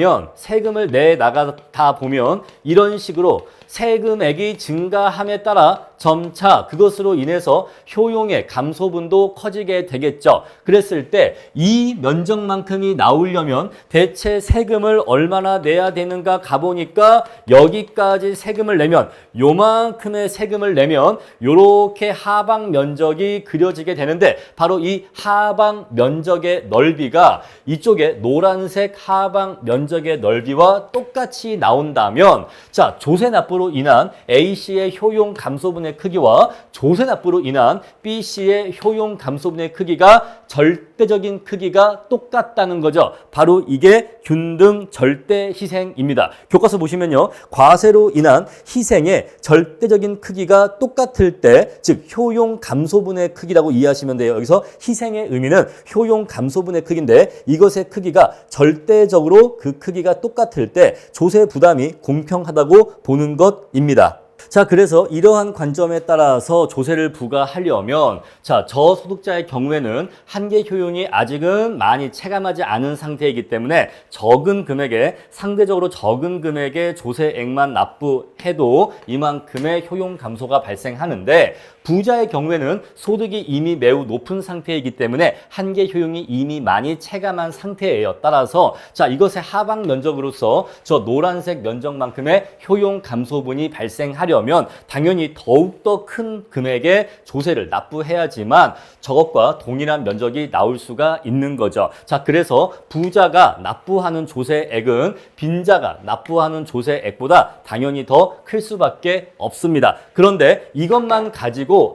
[SPEAKER 1] 보면 이런 식으로 세금액이 증가함에 따라 점차 그것으로 인해서 효용의 감소분도 커지게 되겠죠. 그랬을 때 이 면적만큼이 나오려면 대체 세금을 얼마나 내야 되는가 가보니까 여기까지 세금을 내면 요만큼의 세금을 내면 요렇게 하방 면적이 그려지게 되는데 바로 이 하방 면적의 넓이가 이쪽에 노란색 하방 면적의 넓이와 똑같이 나온다면 자, 조세 납부로 인한 A씨의 효용 감소분의 크기와 조세 납부로 인한 B씨의 효용 감소분의 크기가 절대적인 크기가 똑같다는 거죠. 바로 이게 균등 절대 희생입니다. 교과서 보시면요. 과세로 인한 희생의 절대적인 크기가 똑같을 때, 즉 효용 감소분의 크기라고 이해하시면 돼요. 여기서 희생의 의미는 효용 감소분의 크기인데 이것의 크기가 절대적으로 그 크기가 똑같을 때 조세 부담이 공평하다고 보는 것입니다. 자, 그래서 이러한 관점에 따라서 조세를 부과하려면 자, 저소득자의 경우에는 한계 효용이 아직은 많이 체감하지 않은 상태이기 때문에 적은 금액에 상대적으로 적은 금액의 조세액만 납부해도 이만큼의 효용 감소가 발생하는데 부자의 경우에는 소득이 이미 매우 높은 상태이기 때문에 한계 효용이 이미 많이 체감한 상태예요. 따라서 자, 이것의 하방 면적으로서 저 노란색 면적만큼의 효용 감소분이 발생하려면 당연히 더욱더 큰 금액의 조세를 납부해야지만 저것과 동일한 면적이 나올 수가 있는 거죠. 자, 그래서 부자가 납부하는 조세액은 빈자가 납부하는 조세액보다 당연히 더 클 수밖에 없습니다. 그런데 이것만 가지고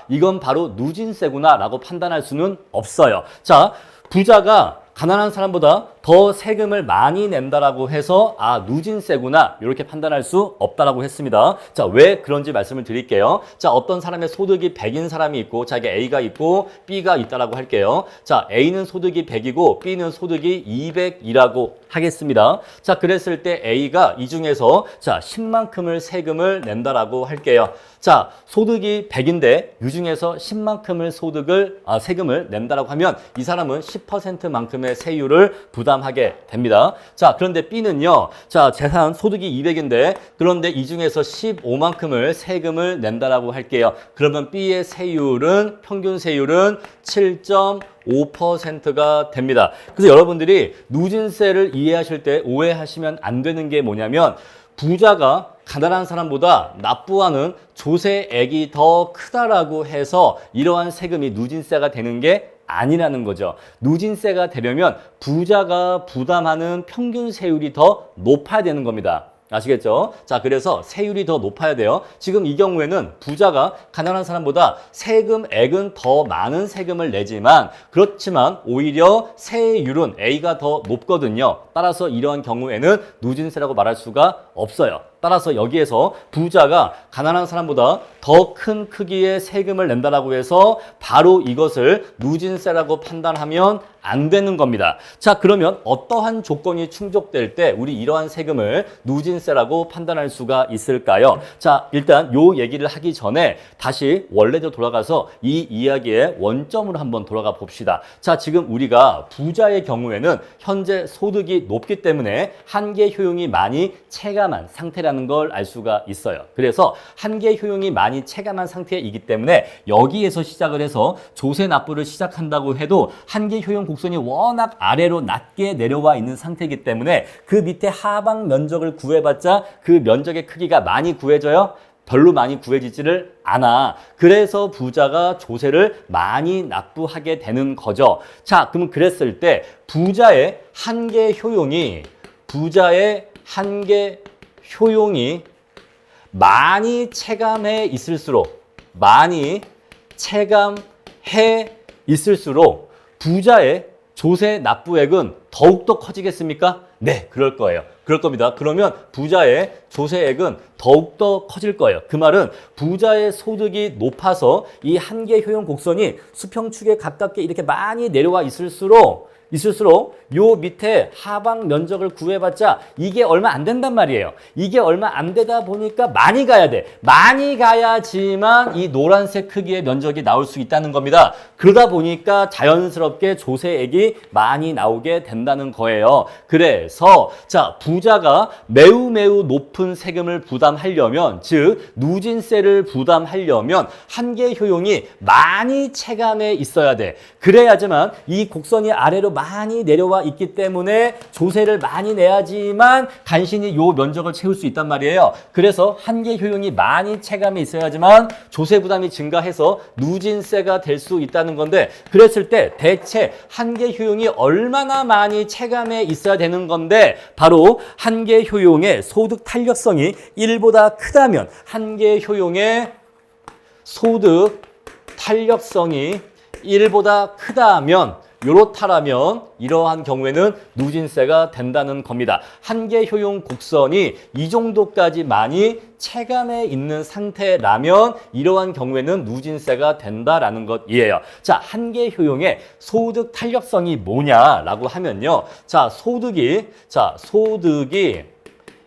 [SPEAKER 1] 이건 바로 누진세구나 라고 판단할 수는 없어요. 자, 부자가 가난한 사람보다 더 세금을 많이 낸다라고 해서 누진세구나 이렇게 판단할 수 없다라고 했습니다. 자, 왜 그런지 말씀을 드릴게요. 자, 어떤 사람의 소득이 100인 사람이 있고 자, 이게 A가 있고 B가 있다라고 할게요. 자, A는 소득이 100이고 B는 소득이 200이라고 하겠습니다. 자, 그랬을 때 A가 이 중에서 자, 10만큼을 세금을 낸다라고 할게요. 자, 소득이 100인데 이 중에서 10만큼을 세금을 낸다라고 하면 이 사람은 10%만큼의 세율을 부담하게 됩니다. 자, 그런데 B는요. 자, 재산 소득이 200인데 그런데 이 중에서 15만큼을 세금을 낸다라고 할게요. 그러면 B의 세율은 평균 세율은 7.5%가 됩니다. 그래서 여러분들이 누진세를 이해하실 때 오해하시면 안 되는 게 뭐냐면 부자가 가난한 사람보다 납부하는 조세액이 더 크다라고 해서 이러한 세금이 누진세가 되는 게 아니라는 거죠. 누진세가 되려면 부자가 부담하는 평균 세율이 더 높아야 되는 겁니다. 아시겠죠? 자, 그래서 세율이 더 높아야 돼요. 지금 이 경우에는 부자가 가난한 사람보다 세금액은 더 많은 세금을 내지만 그렇지만 오히려 세율은 A가 더 높거든요. 따라서 이러한 경우에는 누진세라고 말할 수가 없어요. 따라서 여기에서 부자가 가난한 사람보다 더 큰 크기의 세금을 낸다라고 해서 바로 이것을 누진세라고 판단하면 안 되는 겁니다. 자, 그러면 어떠한 조건이 충족될 때 우리 이러한 세금을 누진세라고 판단할 수가 있을까요? 자, 일단 요 얘기를 하기 전에 다시 원래대로 돌아가서 이 이야기의 원점으로 한번 돌아가 봅시다. 자, 지금 우리가 부자의 경우에는 현재 소득이 높기 때문에 한계 효용이 많이 체감한 상태라는 걸 알 수가 있어요. 그래서 한계 효용이 많이 체감한 상태이기 때문에 여기에서 시작을 해서 조세 납부를 시작한다고 해도 한계 효용 곡선이 워낙 아래로 낮게 내려와 있는 상태이기 때문에 그 밑에 하방 면적을 구해봤자 그 면적의 크기가 많이 구해져요? 별로 많이 구해지지를 않아. 그래서 부자가 조세를 많이 납부하게 되는 거죠. 자, 그럼 그랬을 때 부자의 한계 효용이 많이 체감해 있을수록 부자의 조세 납부액은 더욱더 커지겠습니까? 네, 그럴 거예요. 그럴 겁니다. 그러면 부자의 조세액은 더욱더 커질 거예요. 그 말은 부자의 소득이 높아서 이 한계 효용 곡선이 수평축에 가깝게 이렇게 많이 내려와 있을수록 요 밑에 하방 면적을 구해봤자 이게 얼마 안 된단 말이에요. 이게 얼마 안 되다 보니까 많이 가야 돼. 많이 가야지만 이 노란색 크기의 면적이 나올 수 있다는 겁니다. 그러다 보니까 자연스럽게 조세액이 많이 나오게 된다는 거예요. 그래서 자, 부자가 매우 높은 세금을 부담하려면, 즉 누진세를 부담하려면 한계 효용이 많이 체감해 있어야 돼. 그래야지만 이 곡선이 아래로 많이 내려와 있기 때문에 조세를 많이 내야지만 간신히 요 면적을 채울 수 있단 말이에요. 그래서 한계 효용이 많이 체감해 있어야지만 조세 부담이 증가해서 누진세가 될 수 있다는 건데, 그랬을 때 대체 한계 효용이 얼마나 많이 체감해 있어야 되는 건데, 바로 한계 효용의 소득 탄력성이 1보다 크다면 한계 효용의 소득 탄력성이 1보다 크다면 요렇다라면 이러한 경우에는 누진세가 된다는 겁니다. 한계 효용 곡선이 이 정도까지 많이 체감해 있는 상태라면 이러한 경우에는 누진세가 된다라는 것이에요. 자, 한계 효용의 소득 탄력성이 뭐냐라고 하면요. 자, 소득이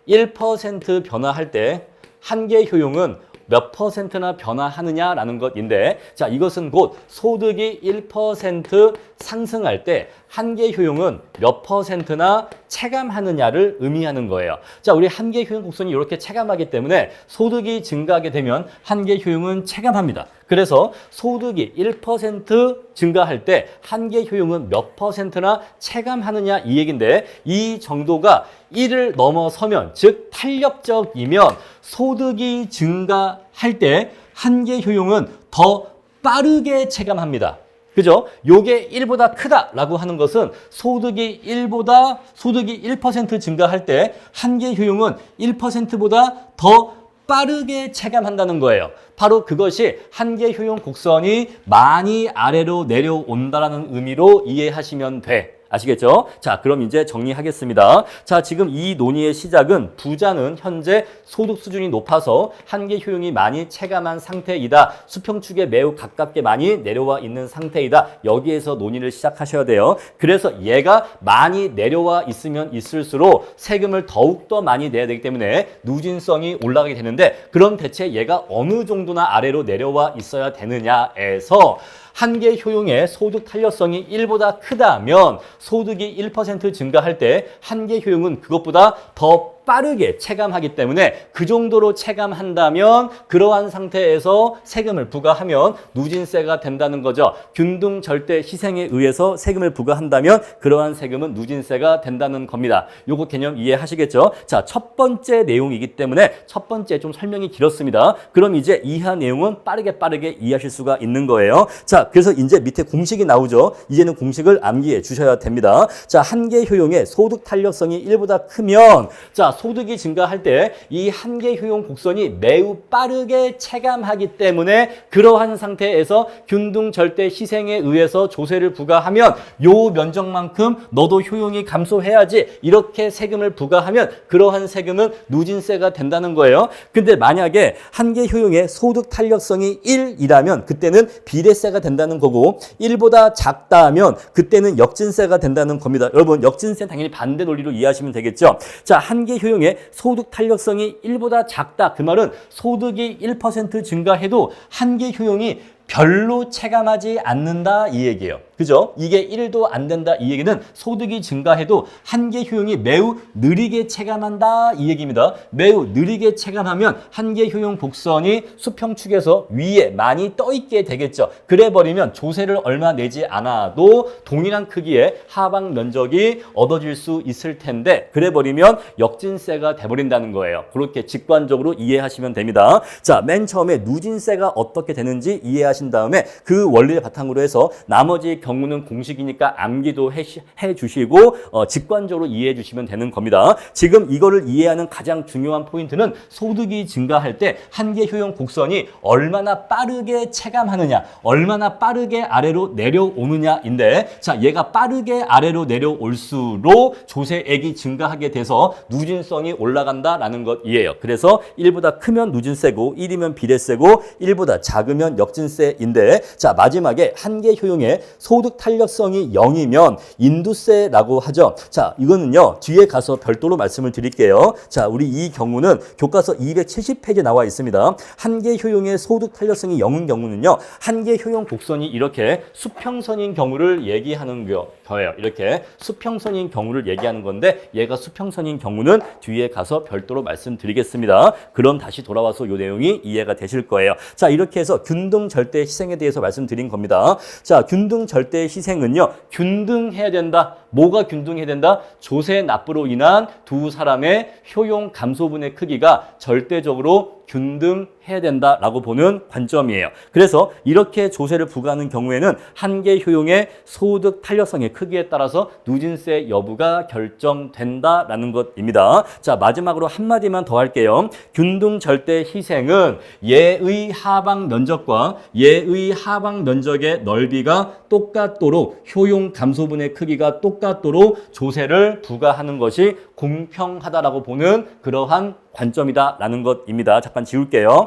[SPEAKER 1] 1% 변화할 때 한계 효용은 몇 %나 변화하느냐라는 것인데, 자, 이것은 곧 소득이 1% 상승할 때 한계 효용은 몇 %나 체감하느냐를 의미하는 거예요. 자, 우리 한계 효용 곡선이 이렇게 체감하기 때문에 소득이 증가하게 되면 한계 효용은 체감합니다. 그래서 소득이 1% 증가할 때 한계 효용은 몇 %나 체감하느냐 이 얘기인데, 이 정도가 1을 넘어서면, 즉 탄력적이면 소득이 증가할 때 한계 효용은 더 빠르게 체감합니다. 그죠? 요게 1보다 크다라고 하는 것은 소득이 1% 증가할 때 한계 효용은 1%보다 더 빠르게 체감한다는 거예요. 바로 그것이 한계 효용 곡선이 많이 아래로 내려온다라는 의미로 이해하시면 돼. 아시겠죠? 자, 그럼 이제 정리하겠습니다. 자, 지금 이 논의의 시작은 부자는 현재 소득 수준이 높아서 한계 효용이 많이 체감한 상태이다. 수평축에 매우 가깝게 많이 내려와 있는 상태이다. 여기에서 논의를 시작하셔야 돼요. 그래서 얘가 많이 내려와 있으면 있을수록 세금을 더욱더 많이 내야 되기 때문에 누진성이 올라가게 되는데, 그럼 대체 얘가 어느 정도나 아래로 내려와 있어야 되느냐에서 한계 효용의 소득 탄력성이 1보다 크다면 소득이 1% 증가할 때 한계 효용은 그것보다 더 빠르게 체감하기 때문에 그 정도로 체감한다면 그러한 상태에서 세금을 부과하면 누진세가 된다는 거죠. 균등 절대 시생에 의해서 세금을 부과한다면 그러한 세금은 누진세가 된다는 겁니다. 요거 개념 이해하시겠죠? 자, 첫 번째 내용이기 때문에 첫 번째 좀 설명이 길었습니다. 그럼 이제 이하 내용은 빠르게 이해하실 수가 있는 거예요. 자, 그래서 이제 밑에 공식이 나오죠. 이제는 공식을 암기해 주셔야 됩니다. 자, 한계 효용의 소득 탄력성이 1보다 크면, 자, 소득이 증가할 때 이 한계 효용 곡선이 매우 빠르게 체감하기 때문에 그러한 상태에서 균등 절대 시생에 의해서 조세를 부과하면 요 면적만큼 너도 효용이 감소해야지, 이렇게 세금을 부과하면 그러한 세금은 누진세가 된다는 거예요. 근데 만약에 한계 효용의 소득 탄력성이 1이라면 그때는 비례세가 된다는 거고, 1보다 작다면 그때는 역진세가 된다는 겁니다. 여러분, 역진세 당연히 반대 논리로 이해하시면 되겠죠. 자, 한계 효용의 소득 탄력성이 1보다 작다. 그 말은 소득이 1% 증가해도 한계 효용이 별로 체감하지 않는다 이 얘기예요. 그죠? 이게 1도 안 된다 이 얘기는 소득이 증가해도 한계 효용이 매우 느리게 체감한다 이 얘기입니다. 매우 느리게 체감하면 한계 효용 곡선이 수평축에서 위에 많이 떠 있게 되겠죠. 그래 버리면 조세를 얼마 내지 않아도 동일한 크기의 하방 면적이 얻어질 수 있을 텐데, 그래 버리면 역진세가 돼 버린다는 거예요. 그렇게 직관적으로 이해하시면 됩니다. 자, 맨 처음에 누진세가 어떻게 되는지 이해하신 다음에 그 원리를 바탕으로 해서 나머지 경우는 공식이니까 암기도 해 주시고 직관적으로 이해해 주시면 되는 겁니다. 지금 이거를 이해하는 가장 중요한 포인트는 소득이 증가할 때 한계 효용 곡선이 얼마나 빠르게 체감하느냐, 얼마나 빠르게 아래로 내려오느냐인데, 자, 얘가 빠르게 아래로 내려올수록 조세액이 증가하게 돼서 누진성이 올라간다라는 것이에요. 그래서 1보다 크면 누진세고 1이면 비례세고 1보다 작으면 역진세인데, 자, 마지막에 한계 효용의 소득 탄력성이 0이면 인두세라고 하죠. 자, 이거는요, 뒤에 가서 별도로 말씀을 드릴게요. 자, 우리 이 경우는 교과서 270페이지에 나와 있습니다. 한계 효용의 소득 탄력성이 0인 경우는요, 한계 효용 곡선이 이렇게 수평선인 경우를 얘기하는 거예요. 이렇게 수평선인 경우를 얘기하는 건데, 얘가 수평선인 경우는 뒤에 가서 별도로 말씀드리겠습니다. 그럼 다시 돌아와서 이 내용이 이해가 되실 거예요. 자, 이렇게 해서 균등 절대 시생에 대해서 말씀드린 겁니다. 자, 균등 절대 시생은요, 균등해야 된다. 뭐가 균등해야 된다? 조세 납부로 인한 두 사람의 효용 감소분의 크기가 절대적으로 균등해야 된다라고 보는 관점이에요. 그래서 이렇게 조세를 부과하는 경우에는 한계 효용의 소득 탄력성의 크기에 따라서 누진세 여부가 결정된다라는 것입니다. 자, 마지막으로 한마디만 더 할게요. 균등 절대 희생은 예의 하방 면적과 예의 하방 면적의 넓이가 똑같도록 효용 감소분의 크기가 똑같도록 조세를 부과하는 것이 공평하다라고 보는 그러한 관점이다라는 것입니다. 잠깐 지울게요.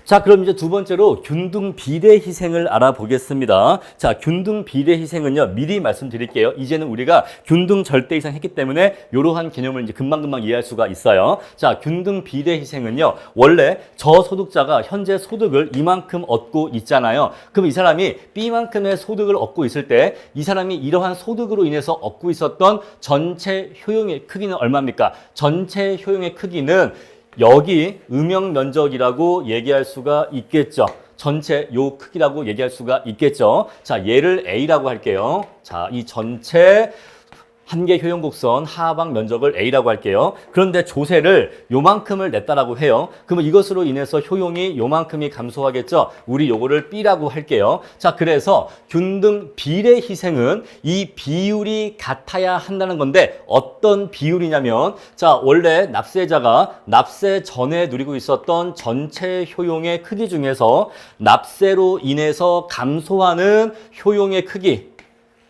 [SPEAKER 1] 자, 그럼 이제 두 번째로 균등 비례 희생을 알아보겠습니다. 자, 균등 비례 희생은요, 미리 말씀드릴게요. 이제는 우리가 균등 절대 희생 했기 때문에 이러한 개념을 이제 금방금방 이해할 수가 있어요. 자, 균등 비례 희생은요, 원래 저소득자가 현재 소득을 이만큼 얻고 있잖아요. 그럼 이 사람이 B만큼의 소득을 얻고 있을 때 이 사람이 이러한 소득으로 인해서 얻고 있었던 전체 효용의 크기는 얼마입니까? 전체 효용의 크기는 여기 음영 면적이라고 얘기할 수가 있겠죠. 전체 요 크기라고 얘기할 수가 있겠죠. 자, 얘를 A라고 할게요. 자, 이 전체 한계 효용 곡선 하방 면적을 A라고 할게요. 그런데 조세를 요만큼을 냈다라고 해요. 그러면 이것으로 인해서 효용이 요만큼이 감소하겠죠. 우리 요거를 B라고 할게요. 자, 그래서 균등 비례 희생은 이 비율이 같아야 한다는 건데 어떤 비율이냐면, 자, 원래 납세자가 납세 전에 누리고 있었던 전체 효용의 크기 중에서 납세로 인해서 감소하는 효용의 크기,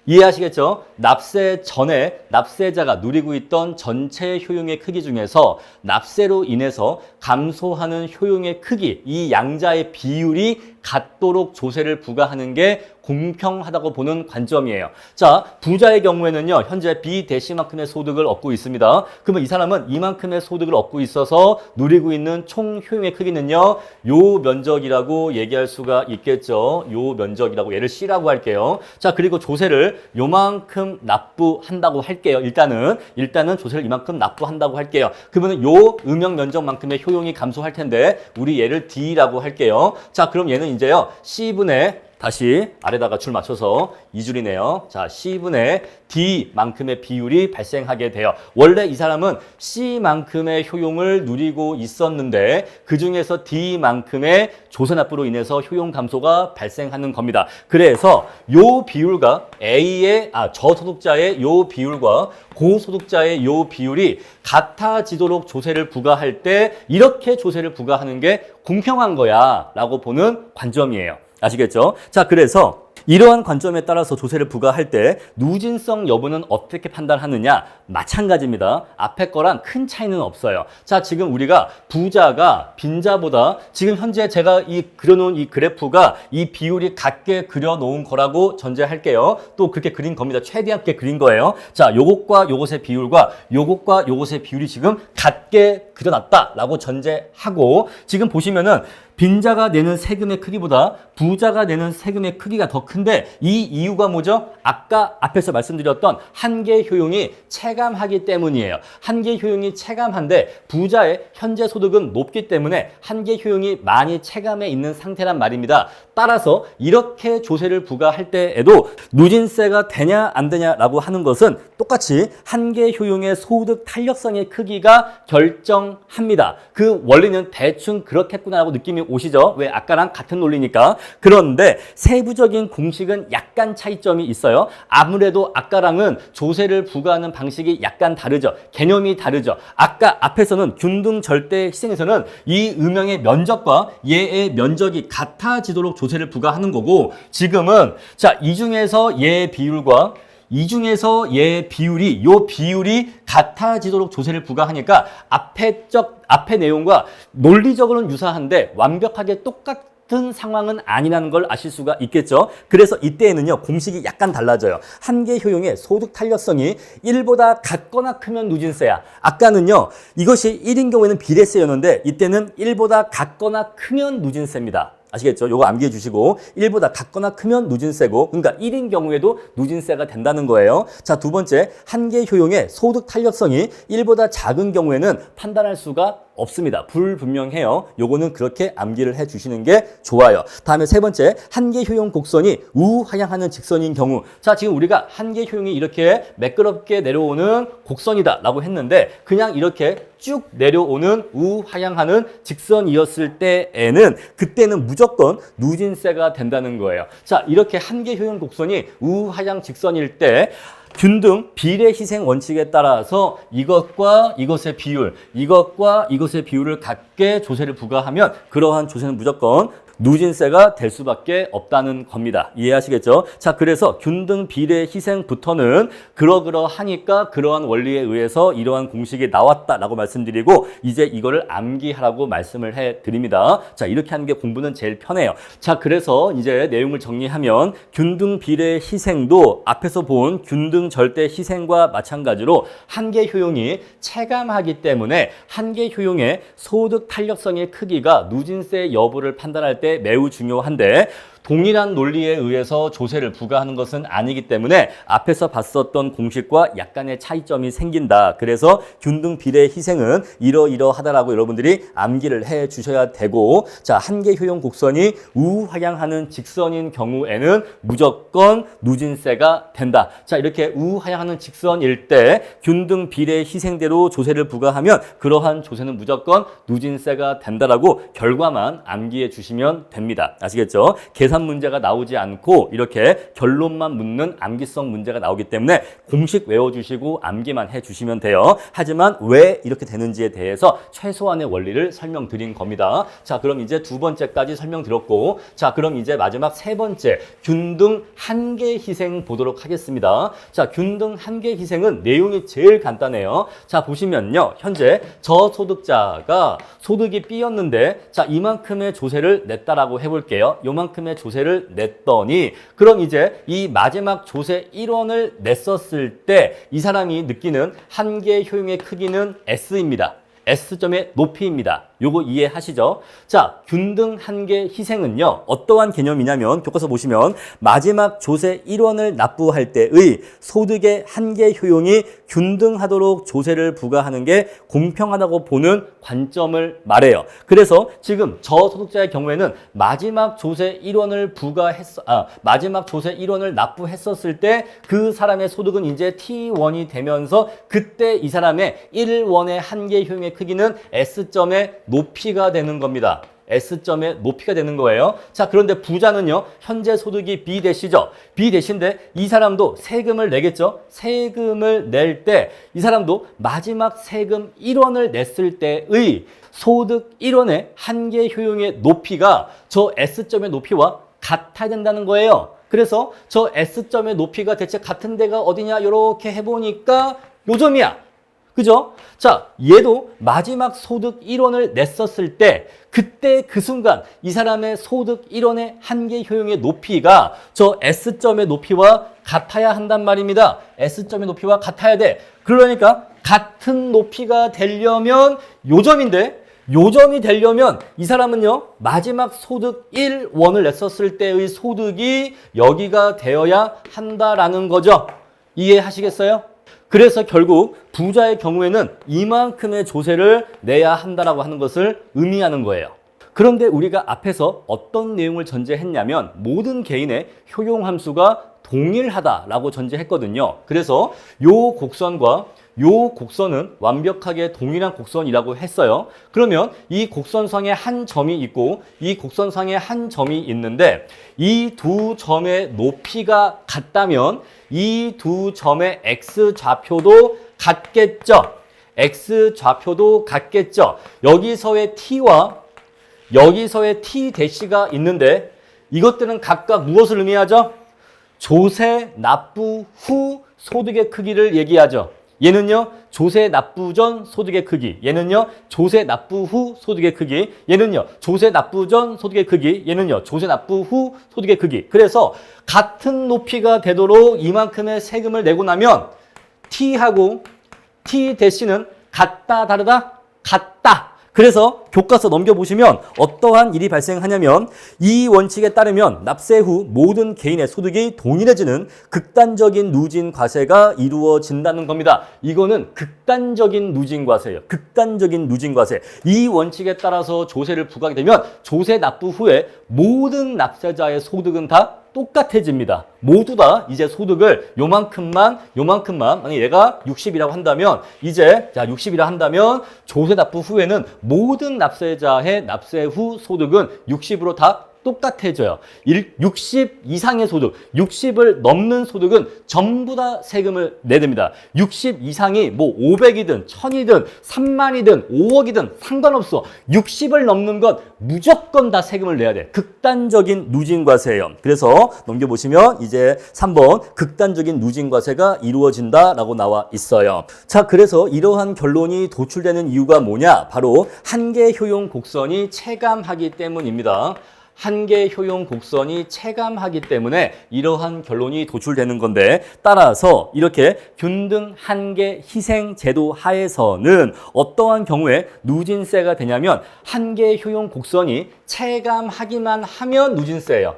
[SPEAKER 1] 이해하시겠죠? 납세 전에 납세자가 누리고 있던 전체 효용의 크기 중에서 납세로 인해서 감소하는 효용의 크기, 이 양자의 비율이 같도록 조세를 부과하는 게 공평하다고 보는 관점이에요. 자, 부자의 경우에는요, 현재 B 대시만큼의 소득을 얻고 있습니다. 그러면 이 사람은 이만큼의 소득을 얻고 있어서 누리고 있는 총 효용의 크기는요, 요 면적이라고 얘기할 수가 있겠죠. 요 면적이라고, 얘를 C라고 할게요. 자, 그리고 조세를 요만큼 납부한다고 할게요. 일단은 조세를 이만큼 납부한다고 할게요. 그러면 요 음영 면적만큼의 효용이 감소할 텐데 우리 얘를 D라고 할게요. 자, 그럼 얘는 이제요, C분의, 다시 아래다가 줄 맞춰서 2줄이네요. 자, C분의 D만큼의 비율이 발생하게 돼요. 원래 이 사람은 C만큼의 효용을 누리고 있었는데 그중에서 D만큼의 조세 납부로 인해서 효용 감소가 발생하는 겁니다. 그래서 요 비율과 저소득자의 요 비율과 고소득자의 요 비율이 같아지도록 조세를 부과할 때 이렇게 조세를 부과하는 게 공평한 거야 라고 보는 관점이에요. 아시겠죠? 자, 그래서 이러한 관점에 따라서 조세를 부과할 때 누진성 여부는 어떻게 판단하느냐? 마찬가지입니다. 앞에 거랑 큰 차이는 없어요. 자, 지금 우리가 부자가 빈자보다 지금 현재 제가 그려놓은 이 그래프가 이 비율이 같게 그려놓은 거라고 전제할게요. 또 그렇게 그린 겁니다. 최대한 그렇게 그린 거예요. 자, 요것과 요것의 비율과 요것과 요것의 비율이 지금 같게 그려놨다라고 전제하고, 지금 보시면은 빈자가 내는 세금의 크기보다 부자가 내는 세금의 크기가 더 큰데 이 이유가 뭐죠? 아까 앞에서 말씀드렸던 한계 효용이 체감하기 때문이에요. 한계 효용이 체감한데 부자의 현재 소득은 높기 때문에 한계 효용이 많이 체감해 있는 상태란 말입니다. 따라서 이렇게 조세를 부과할 때에도 누진세가 되냐 안 되냐라고 하는 것은 똑같이 한계 효용의 소득 탄력성의 크기가 결정합니다. 그 원리는 대충 그렇겠구나라고 느낌이 오시죠? 왜? 아까랑 같은 논리니까. 그런데 세부적인 공식은 약간 차이점이 있어요. 아무래도 아까랑은 조세를 부과하는 방식이 약간 다르죠. 개념이 다르죠. 아까 앞에서는 균등 절대 희생에서는 이 음영의 면적과 얘의 면적이 같아지도록 조세를 부과하는 거고, 지금은 자, 이 중에서 얘의 비율과 얘 비율이 같아지도록 조세를 부과하니까 앞에 내용과 논리적으로는 유사한데 완벽하게 똑같은 상황은 아니라는 걸 아실 수가 있겠죠. 그래서 이때에는요, 공식이 약간 달라져요. 한계 효용의 소득 탄력성이 1보다 같거나 크면 누진세야. 아까는요, 이것이 1인 경우에는 비례세였는데 이때는 1보다 같거나 크면 누진세입니다. 아시겠죠? 요거 암기해 주시고, 1보다 같거나 크면 누진세고, 그러니까 1인 경우에도 누진세가 된다는 거예요. 자, 두 번째, 한계 효용의 소득 탄력성이 1보다 작은 경우에는 판단할 수가 없습니다. 불분명해요. 요거는 그렇게 암기를 해주시는 게 좋아요. 다음에 세 번째, 한계 효용 곡선이 우하향하는 직선인 경우. 자, 지금 우리가 한계 효용이 이렇게 매끄럽게 내려오는 곡선이다 라고 했는데 그냥 이렇게 쭉 내려오는 우하향하는 직선이었을 때에는 그때는 무조건 누진세가 된다는 거예요. 자, 이렇게 한계 효용 곡선이 우하향 직선일 때 균등 비례 희생 원칙에 따라서 이것과 이것의 비율, 이것과 이것의 비율을 같게 조세를 부과하면 그러한 조세는 무조건 누진세가 될 수밖에 없다는 겁니다. 이해하시겠죠? 자, 그래서 균등 비례 희생부터는 그러하니까 그러한 원리에 의해서 이러한 공식이 나왔다라고 말씀드리고 이제 이거를 암기하라고 말씀을 해드립니다. 자, 이렇게 하는 게 공부는 제일 편해요. 자, 그래서 이제 내용을 정리하면 균등 비례 희생도 앞에서 본 균등 절대 희생과 마찬가지로 한계 효용이 체감하기 때문에 한계 효용의 소득 탄력성의 크기가 누진세 여부를 판단할 때 매우 중요한데 동일한 논리에 의해서 조세를 부과하는 것은 아니기 때문에 앞에서 봤었던 공식과 약간의 차이점이 생긴다. 그래서 균등 비례 희생은 이러이러하다라고 여러분들이 암기를 해 주셔야 되고 자, 한계 효용 곡선이 우하향하는 직선인 경우에는 무조건 누진세가 된다. 자, 이렇게 우하향하는 직선일 때 균등 비례 희생대로 조세를 부과하면 그러한 조세는 무조건 누진세가 된다라고 결과만 암기해 주시면 됩니다. 아시겠죠? 계산 문제가 나오지 않고 이렇게 결론만 묻는 암기성 문제가 나오기 때문에 공식 외워주시고 암기만 해주시면 돼요. 하지만 왜 이렇게 되는지에 대해서 최소한의 원리를 설명드린 겁니다. 자, 그럼 이제 두 번째까지 설명드렸고 자, 그럼 이제 마지막 세 번째 균등 한계 희생 보도록 하겠습니다. 자, 균등 한계 희생은 내용이 제일 간단해요. 자, 보시면요. 현재 저소득자가 소득이 B였는데 자, 이만큼의 조세를 냈다라고 해볼게요. 요만큼의 조세를 냈더니 그럼 이제 이 마지막 조세 1원을 냈었을 때 이 사람이 느끼는 한계 효용의 크기는 S입니다. S점의 높이입니다. 요거 이해하시죠? 자, 균등 한계 희생은요. 어떠한 개념이냐면 교과서 보시면 마지막 조세 1원을 납부할 때의 소득의 한계 효용이 균등하도록 조세를 부과하는 게 공평하다고 보는 관점을 말해요. 그래서 지금 저소득자의 경우에는 마지막 조세 1원을 마지막 조세 1원을 납부했었을 때 그 사람의 소득은 이제 T1이 되면서 그때 이 사람의 1원의 한계 효용의 크기는 S점의 높이가 되는 겁니다. S점의 높이가 되는 거예요. 자, 그런데 부자는요. 현재 소득이 B 대시죠. B 대시인데 이 사람도 세금을 내겠죠. 세금을 낼 때 이 사람도 마지막 세금 1원을 냈을 때의 소득 1원의 한계 효용의 높이가 저 S점의 높이와 같아야 된다는 거예요. 그래서 저 S점의 높이가 대체 같은 데가 어디냐 이렇게 해보니까 요 점이야. 그죠? 자, 얘도 마지막 소득 1원을 냈었을 때 그때 그 순간 이 사람의 소득 1원의 한계 효용의 높이가 저 S점의 높이와 같아야 한단 말입니다. S점의 높이와 같아야 돼. 그러니까 같은 높이가 되려면 요 점인데 요 점이 되려면 이 사람은요 마지막 소득 1원을 냈었을 때의 소득이 여기가 되어야 한다라는 거죠. 이해하시겠어요? 그래서 결국 부자의 경우에는 이만큼의 조세를 내야 한다라고 하는 것을 의미하는 거예요. 그런데 우리가 앞에서 어떤 내용을 전제했냐면 모든 개인의 효용함수가 동일하다라고 전제했거든요. 그래서 요 곡선과 요 곡선은 완벽하게 동일한 곡선이라고 했어요. 그러면 이 곡선상에 한 점이 있고 이 곡선상에 한 점이 있는데 이 두 점의 높이가 같다면 이 두 점의 X좌표도 같겠죠. X좌표도 같겠죠. 여기서의 T와 여기서의 T 대시가 있는데 이것들은 각각 무엇을 의미하죠? 조세 납부 후 소득의 크기를 얘기하죠. 얘는요 조세 납부 전 소득의 크기, 얘는요 조세 납부 후 소득의 크기, 얘는요 조세 납부 전 소득의 크기, 얘는요 조세 납부 후 소득의 크기. 그래서 같은 높이가 되도록 이만큼의 세금을 내고 나면 T하고 T 대시는 같다 다르다? 같다. 그래서 교과서 넘겨보시면 어떠한 일이 발생하냐면 이 원칙에 따르면 납세 후 모든 개인의 소득이 동일해지는 극단적인 누진 과세가 이루어진다는 겁니다. 이거는 극단적인 누진 과세예요. 극단적인 누진 과세. 이 원칙에 따라서 조세를 부과하게 되면 조세 납부 후에 모든 납세자의 소득은 다 똑같아집니다. 모두 다 이제 소득을 요만큼만 만약 얘가 60이라고 한다면 이제 자 60이라 한다면 조세 납부 후에는 모든 납세자의 납세 후 소득은 60으로 다 똑같아져요. 60 이상의 소득, 60을 넘는 소득은 전부 다 세금을 내야 됩니다. 60 이상이 뭐 500이든 1000이든 3만이든 5억이든 상관없어. 60을 넘는 건 무조건 다 세금을 내야 돼. 극단적인 누진과세예요. 그래서 넘겨보시면 이제 3번 극단적인 누진과세가 이루어진다라고 나와 있어요. 자, 그래서 이러한 결론이 도출되는 이유가 뭐냐? 바로 한계 효용 곡선이 체감하기 때문입니다. 한계 효용 곡선이 체감하기 때문에 이러한 결론이 도출되는 건데 따라서 이렇게 균등 한계 희생 제도 하에서는 어떠한 경우에 누진세가 되냐면 한계 효용 곡선이 체감하기만 하면 누진세예요.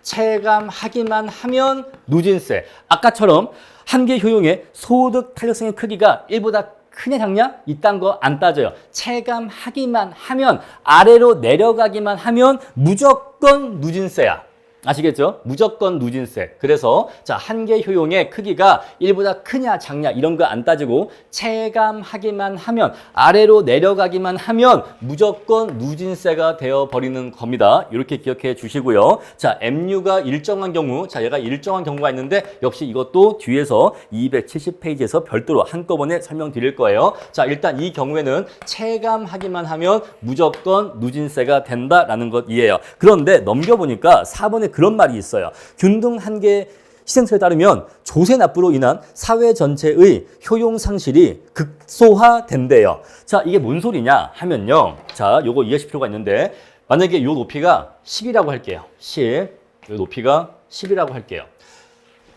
[SPEAKER 1] 체감하기만 하면 누진세. 아까처럼 한계 효용의 소득 탄력성의 크기가 1보다 크냐 작냐? 이딴 거 안 따져요. 체감하기만 하면 아래로 내려가기만 하면 무조건 누진세야. 아시겠죠? 무조건 누진세. 그래서 자 한계 효용의 크기가 1보다 크냐 작냐 이런 거 안 따지고 체감하기만 하면 아래로 내려가기만 하면 무조건 누진세가 되어버리는 겁니다. 이렇게 기억해 주시고요. 자 MU가 일정한 경우 자 얘가 일정한 경우가 있는데 역시 이것도 뒤에서 270페이지에서 별도로 한꺼번에 설명드릴 거예요. 자 일단 이 경우에는 체감하기만 하면 무조건 누진세가 된다라는 것이에요. 그런데 넘겨보니까 4번에 그런 말이 있어요. 균등 한계 희생서에 따르면 조세 납부로 인한 사회 전체의 효용 상실이 극소화된대요. 자, 이게 뭔 소리냐 하면요. 자, 요거 이해하실 필요가 있는데 만약에 요 높이가 10이라고 할게요. 10. 요 높이가 10이라고 할게요.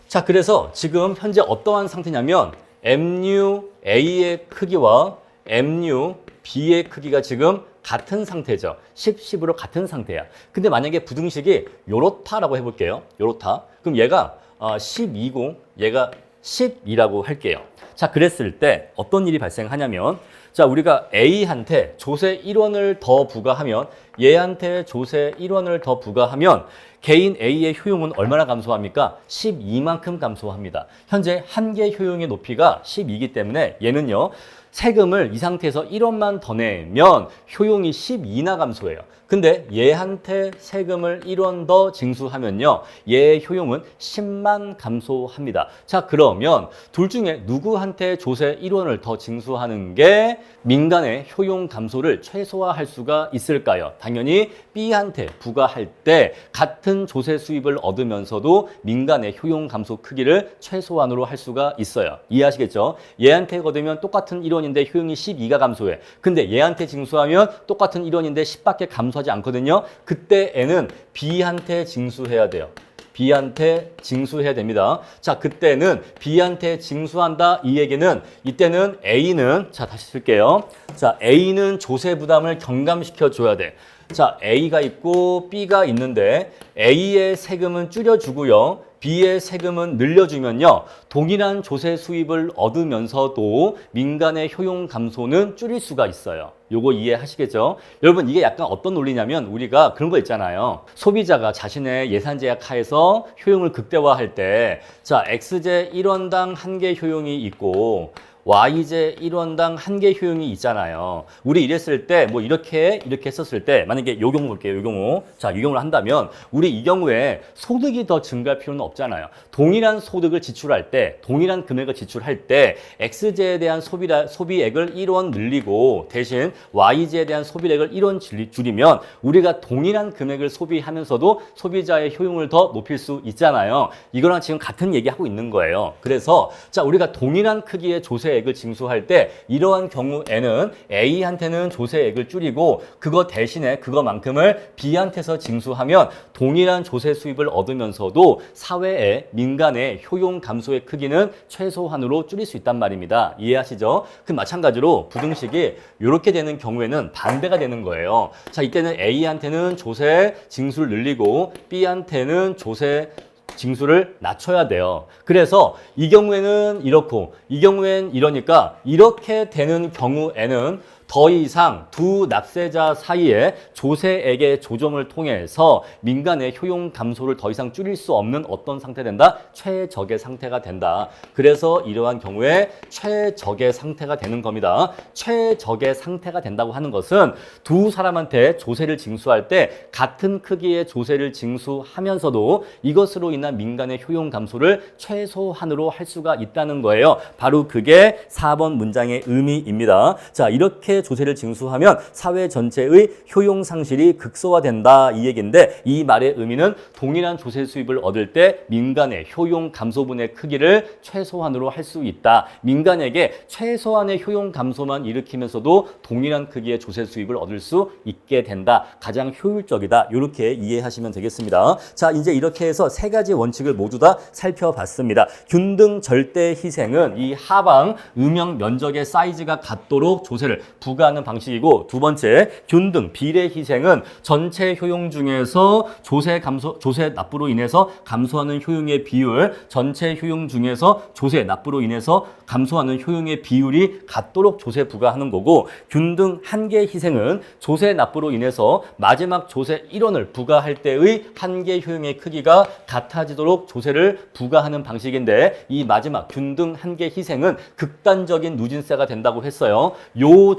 [SPEAKER 1] 자, 그래서 지금 현재 어떠한 상태냐면 MUA의 크기와 MUB의 크기가 지금 같은 상태죠. 10, 10으로 같은 상태야. 근데 만약에 부등식이 요렇다라고 해볼게요. 요렇다. 그럼 얘가 12고 얘가 12라고 할게요. 자, 그랬을 때 어떤 일이 발생하냐면 자, 우리가 A한테 조세 1원을 더 부과하면 얘한테 조세 1원을 더 부과하면 개인 A의 효용은 얼마나 감소합니까? 12만큼 감소합니다. 현재 한계 효용의 높이가 12이기 때문에 얘는요. 세금을 이 상태에서 1원만 더 내면 효용이 12나 감소해요. 근데 얘한테 세금을 1원 더 징수하면요. 얘의 효용은 10만 감소합니다. 자, 그러면 둘 중에 누구한테 조세 1원을 더 징수하는 게 민간의 효용 감소를 최소화할 수가 있을까요? 당연히 B한테 부과할 때 같은 조세 수입을 얻으면서도 민간의 효용 감소 크기를 최소한으로 할 수가 있어요. 이해하시겠죠? 얘한테 얻으면 똑같은 1원인데 효용이 12가 감소해. 근데 얘한테 징수하면 똑같은 1원인데 10밖에 감소하지 않거든요. 그때 N은 B한테 징수해야 돼요. B한테 징수해야 됩니다. 자, 그때는 B한테 징수한다. 이 얘기는 이때는 A는 자, 다시 쓸게요. 자, A는 조세 부담을 경감시켜 줘야 돼. 자, A가 있고 B가 있는데 A의 세금은 줄여주고요. B의 세금은 늘려주면요. 동일한 조세 수입을 얻으면서도 민간의 효용 감소는 줄일 수가 있어요. 요거 이해하시겠죠? 여러분 이게 약간 어떤 논리냐면 우리가 그런 거 있잖아요. 소비자가 자신의 예산 제약 하에서 효용을 극대화할 때 자, X제 1원당 한계 효용이 있고 Y제 1원당 한계 효용이 있잖아요. 우리 이랬을 때 뭐 이렇게 했었을 때 만약에 요 경우 볼게요. 요 경우. 자, 이 경우를 한다면 우리 이 경우에 소득이 더 증가할 필요는 없잖아요. 동일한 소득을 지출할 때 동일한 금액을 지출할 때 X제에 대한 소비액을 1원 늘리고 대신 Y제에 대한 소비액을 1원 줄이면 우리가 동일한 금액을 소비하면서도 소비자의 효용을 더 높일 수 있잖아요. 이거랑 지금 같은 얘기하고 있는 거예요. 그래서 자, 우리가 동일한 크기의 조세 조세액을 징수할 때 이러한 경우에는 A한테는 조세액을 줄이고 그거 대신에 그거만큼을 B한테서 징수하면 동일한 조세 수입을 얻으면서도 사회의 민간의 효용 감소의 크기는 최소한으로 줄일 수 있단 말입니다. 이해하시죠? 그 마찬가지로 부등식이 이렇게 되는 경우에는 반대가 되는 거예요. 자, 이때는 A한테는 조세 징수를 늘리고 B한테는 조세 징수를 낮춰야 돼요. 그래서 이 경우에는 이렇고 이 경우엔 이러니까 이렇게 되는 경우에는 더 이상 두 납세자 사이에 조세액의 조정을 통해서 민간의 효용 감소를 더 이상 줄일 수 없는 어떤 상태 된다? 최적의 상태가 된다. 그래서 이러한 경우에 최적의 상태가 되는 겁니다. 최적의 상태가 된다고 하는 것은 두 사람한테 조세를 징수할 때 같은 크기의 조세를 징수하면서도 이것으로 인한 민간의 효용 감소를 최소한으로 할 수가 있다는 거예요. 바로 그게 4번 문장의 의미입니다. 자, 이렇게 조세를 징수하면 사회 전체의 효용 상실이 극소화된다 이 얘기인데 이 말의 의미는 동일한 조세 수입을 얻을 때 민간의 효용 감소분의 크기를 최소한으로 할 수 있다. 민간에게 최소한의 효용 감소만 일으키면서도 동일한 크기의 조세 수입을 얻을 수 있게 된다. 가장 효율적이다. 이렇게 이해하시면 되겠습니다. 자, 이제 이렇게 해서 세 가지 원칙을 모두 다 살펴봤습니다. 균등 절대 희생은 이 하방 음영 면적의 사이즈가 같도록 조세를 부과하는 방식이고, 두 번째 균등 비례 희생은 전체 효용 중에서 조세 납부로 인해서 감소하는 효용의 비율, 전체 효용 중에서 조세 납부로 인해서 감소하는 효용의 비율이 같도록 조세 부과하는 거고, 균등 한계 희생은 조세 납부로 인해서 마지막 조세 1원을 부과할 때의 한계 효용의 크기가 같아지도록 조세를 부과하는 방식인데, 이 마지막 균등 한계 희생은 극단적인 누진세가 된다고 했어요. 요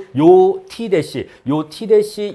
[SPEAKER 1] T-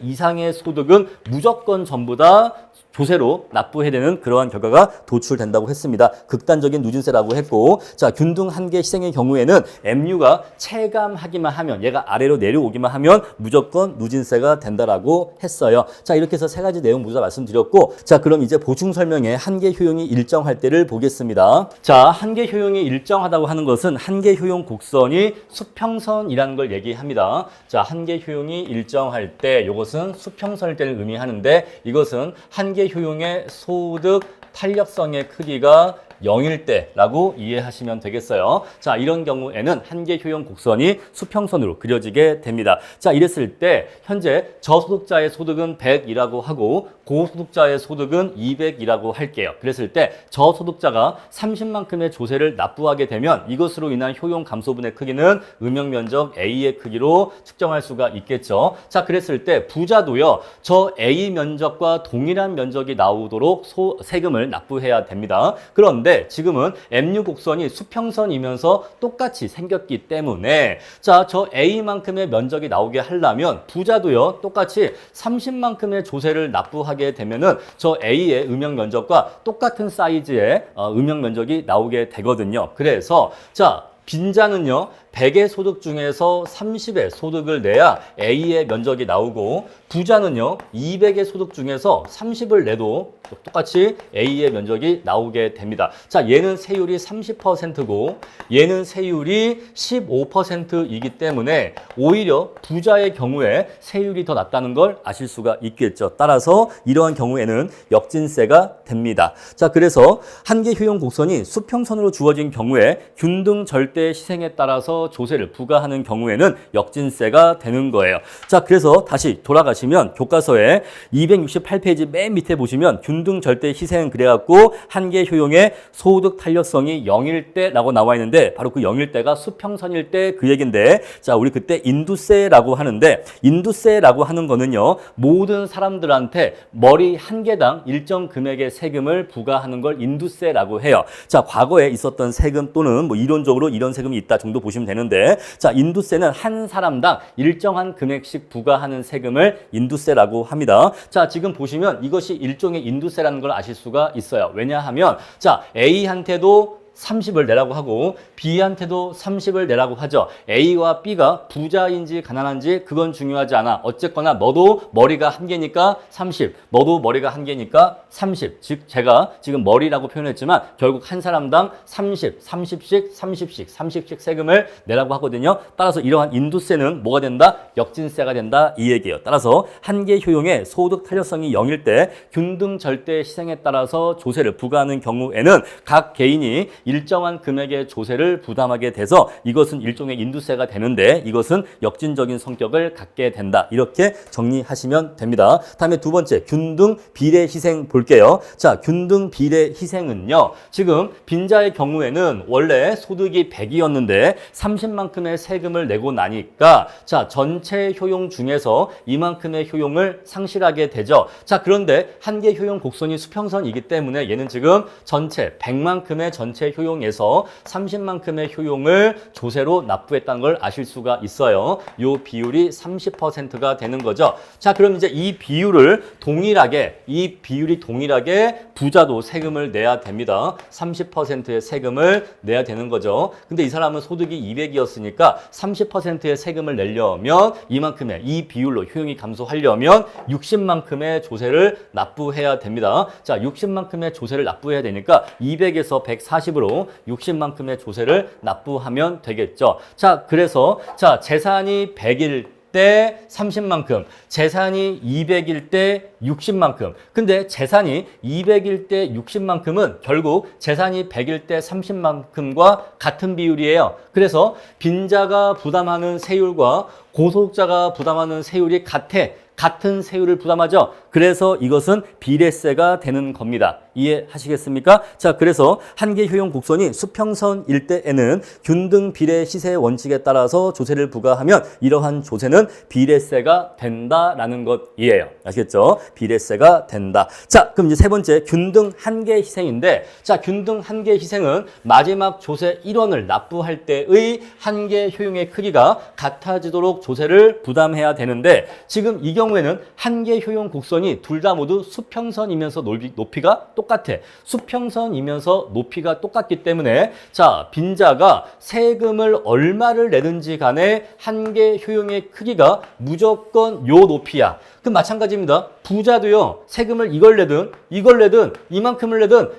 [SPEAKER 1] 이상의 소득은 무조건 전부 다 조세로 납부해야 되는 그러한 결과가 도출된다고 했습니다. 극단적인 누진세라고 했고, 자, 균등 한계 희생의 경우에는 MU가 체감하기만 하면, 얘가 아래로 내려오기만 하면 무조건 누진세가 된다라고 했어요. 자, 이렇게 해서 세 가지 내용 모두 다 말씀드렸고, 자, 그럼 이제 보충 설명에 한계 효용이 일정할 때를 보겠습니다. 자, 한계 효용이 일정하다고 하는 것은 한계 효용 곡선이 수평선이라는 걸 얘기합니다. 자, 한계 효용이 일정할 때, 이것은 수평선일 때를 의미하는데, 이것은 한계 효용의 소득 탄력성의 크기가 0일 때라고 이해하시면 되겠어요. 자, 이런 경우에는 한계 효용 곡선이 수평선으로 그려지게 됩니다. 자, 이랬을 때 현재 저소득자의 소득은 100이라고 하고 고소득자의 소득은 200이라고 할게요. 그랬을 때 저소득자가 30만큼의 조세를 납부하게 되면 이것으로 인한 효용 감소분의 크기는 음영 면적 A의 크기로 측정할 수가 있겠죠. 자, 그랬을 때 부자도요, 저 A 면적과 동일한 면적이 나오도록 세금을 납부해야 됩니다. 그런데 지금은 MU 곡선이 수평선이면서 똑같이 생겼기 때문에, 자, 저 A만큼의 면적이 나오게 하려면 부자도요, 똑같이 30만큼의 조세를 납부하게 되면은 저 A의 음영 면적과 똑같은 사이즈의 음영 면적이 나오게 되거든요. 그래서 자, 빈자는요, 100의 소득 중에서 30의 소득을 내야 A의 면적이 나오고, 부자는요 200의 소득 중에서 30을 내도 똑같이 A의 면적이 나오게 됩니다. 자, 얘는 세율이 30%고 얘는 세율이 15%이기 때문에 오히려 부자의 경우에 세율이 더 낮다는 걸 아실 수가 있겠죠. 따라서 이러한 경우에는 역진세가 됩니다. 자, 그래서 한계 효용 곡선이 수평선으로 주어진 경우에 균등 절대 희생에 따라서 조세를 부과하는 경우에는 역진세가 되는 거예요. 자, 그래서 다시 돌아가시면 교과서에 268페이지 맨 밑에 보시면 균등 절대 희생 그래갖고 한계 효용의 소득 탄력성이 0일 때라고 나와 있는데, 바로 그 0일 때가 수평선일 때 그 얘기인데, 자, 우리 그때 인두세라고 하는데, 인두세라고 하는 거는요, 모든 사람들한테 머리 한 개당 일정 금액의 세금을 부과하는 걸 인두세라고 해요. 자, 과거에 있었던 세금 또는 뭐 이론적으로 이런 세금이 있다 정도 보시면 되는데, 자, 인두세는 한 사람당 일정한 금액씩 부과하는 세금을 인두세라고 합니다. 자, 지금 보시면 이것이 일종의 인두세라는 걸 아실 수가 있어요. 왜냐하면 자, A한테도 30을 내라고 하고 B한테도 30을 내라고 하죠. A와 B가 부자인지 가난한지 그건 중요하지 않아. 어쨌거나 너도 머리가 한 개니까 30, 너도 머리가 한 개니까 30. 즉 제가 지금 머리라고 표현했지만 결국 한 사람당 30, 30씩 세금을 내라고 하거든요. 따라서 이러한 인두세는 뭐가 된다? 역진세가 된다 이 얘기예요. 따라서 한계 효용의 소득 탄력성이 0일 때 균등 절대 시생에 따라서 조세를 부과하는 경우에는 각 개인이 일정한 금액의 조세를 부담하게 돼서 이것은 일종의 인두세가 되는데 이것은 역진적인 성격을 갖게 된다. 이렇게 정리하시면 됩니다. 다음에 두 번째 균등 비례 희생 볼게요. 자, 균등 비례 희생은요. 지금 빈자의 경우에는 원래 소득이 100이었는데 30만큼의 세금을 내고 나니까 자, 전체 효용 중에서 이만큼의 효용을 상실하게 되죠. 자, 그런데 한계 효용 곡선이 수평선이기 때문에 얘는 지금 전체 100만큼의 전체 효용에서 30만큼의 효용을 조세로 납부했다는 걸 아실 수가 있어요. 이 비율이 30%가 되는 거죠. 자, 그럼 이제 이 비율이 동일하게 부자도 세금을 내야 됩니다. 30%의 세금을 내야 되는 거죠. 근데 이 사람은 소득이 200이었으니까 30%의 세금을 내려면 이만큼의 이 비율로 효용이 감소하려면 60만큼의 조세를 납부해야 됩니다. 자, 60만큼의 조세를 납부해야 되니까 200에서 140으로 60만큼의 조세를 납부하면 되겠죠. 자, 그래서 자, 재산이 100일 때 30만큼, 재산이 200일 때 60만큼. 근데 재산이 200일 때 60만큼은 결국 재산이 100일 때 30만큼과 같은 비율이에요. 그래서 빈자가 부담하는 세율과 고소득자가 부담하는 세율이 같은 세율을 부담하죠. 그래서 이것은 비례세가 되는 겁니다. 이해하시겠습니까? 자, 그래서 한계 효용 곡선이 수평선일 때에는 균등 비례 시세 원칙에 따라서 조세를 부과하면 이러한 조세는 비례세가 된다라는 것이에요. 아시겠죠? 비례세가 된다. 자, 그럼 이제 세 번째 균등 한계 희생인데 자, 균등 한계 희생은 마지막 조세 1원을 납부할 때의 한계 효용의 크기가 같아지도록 조세를 부담해야 되는데 지금 이 경우에는 한계 효용 곡선이 둘 다 모두 수평선이면서 높이가 똑같아. 수평선이면서 높이가 똑같기 때문에 자, 빈자가 세금을 얼마를 내든지 간에 한계 효용의 크기가 무조건 요 높이야. 그럼 마찬가지입니다. 부자도요. 세금을 이걸 내든 이만큼을 내든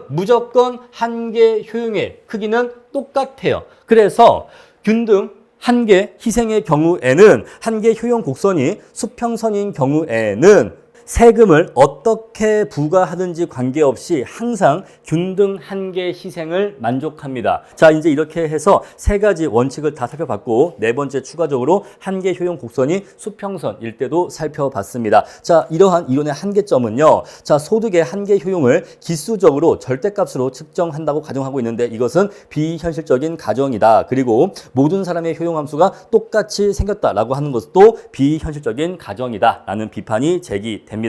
[SPEAKER 1] 무조건 한계 효용의 크기는 똑같아요. 그래서 균등 한계 희생의 경우에는 한계 효용 곡선이 수평선인 경우에는 세금을 어떻게 부과하든지 관계없이 항상 균등 한계 희생을 만족합니다. 자, 이제 이렇게 해서 세 가지 원칙을 다 살펴봤고 네 번째 추가적으로 한계 효용 곡선이 수평선일 때도 살펴봤습니다. 자, 이러한 이론의 한계점은요. 자, 소득의 한계 효용을 기수적으로 절대값으로 측정한다고 가정하고 있는데 이것은 비현실적인 가정이다. 그리고 모든 사람의 효용 함수가 똑같이 생겼다라고 하는 것도 비현실적인 가정이다. 라는 비판이 제기됩니다.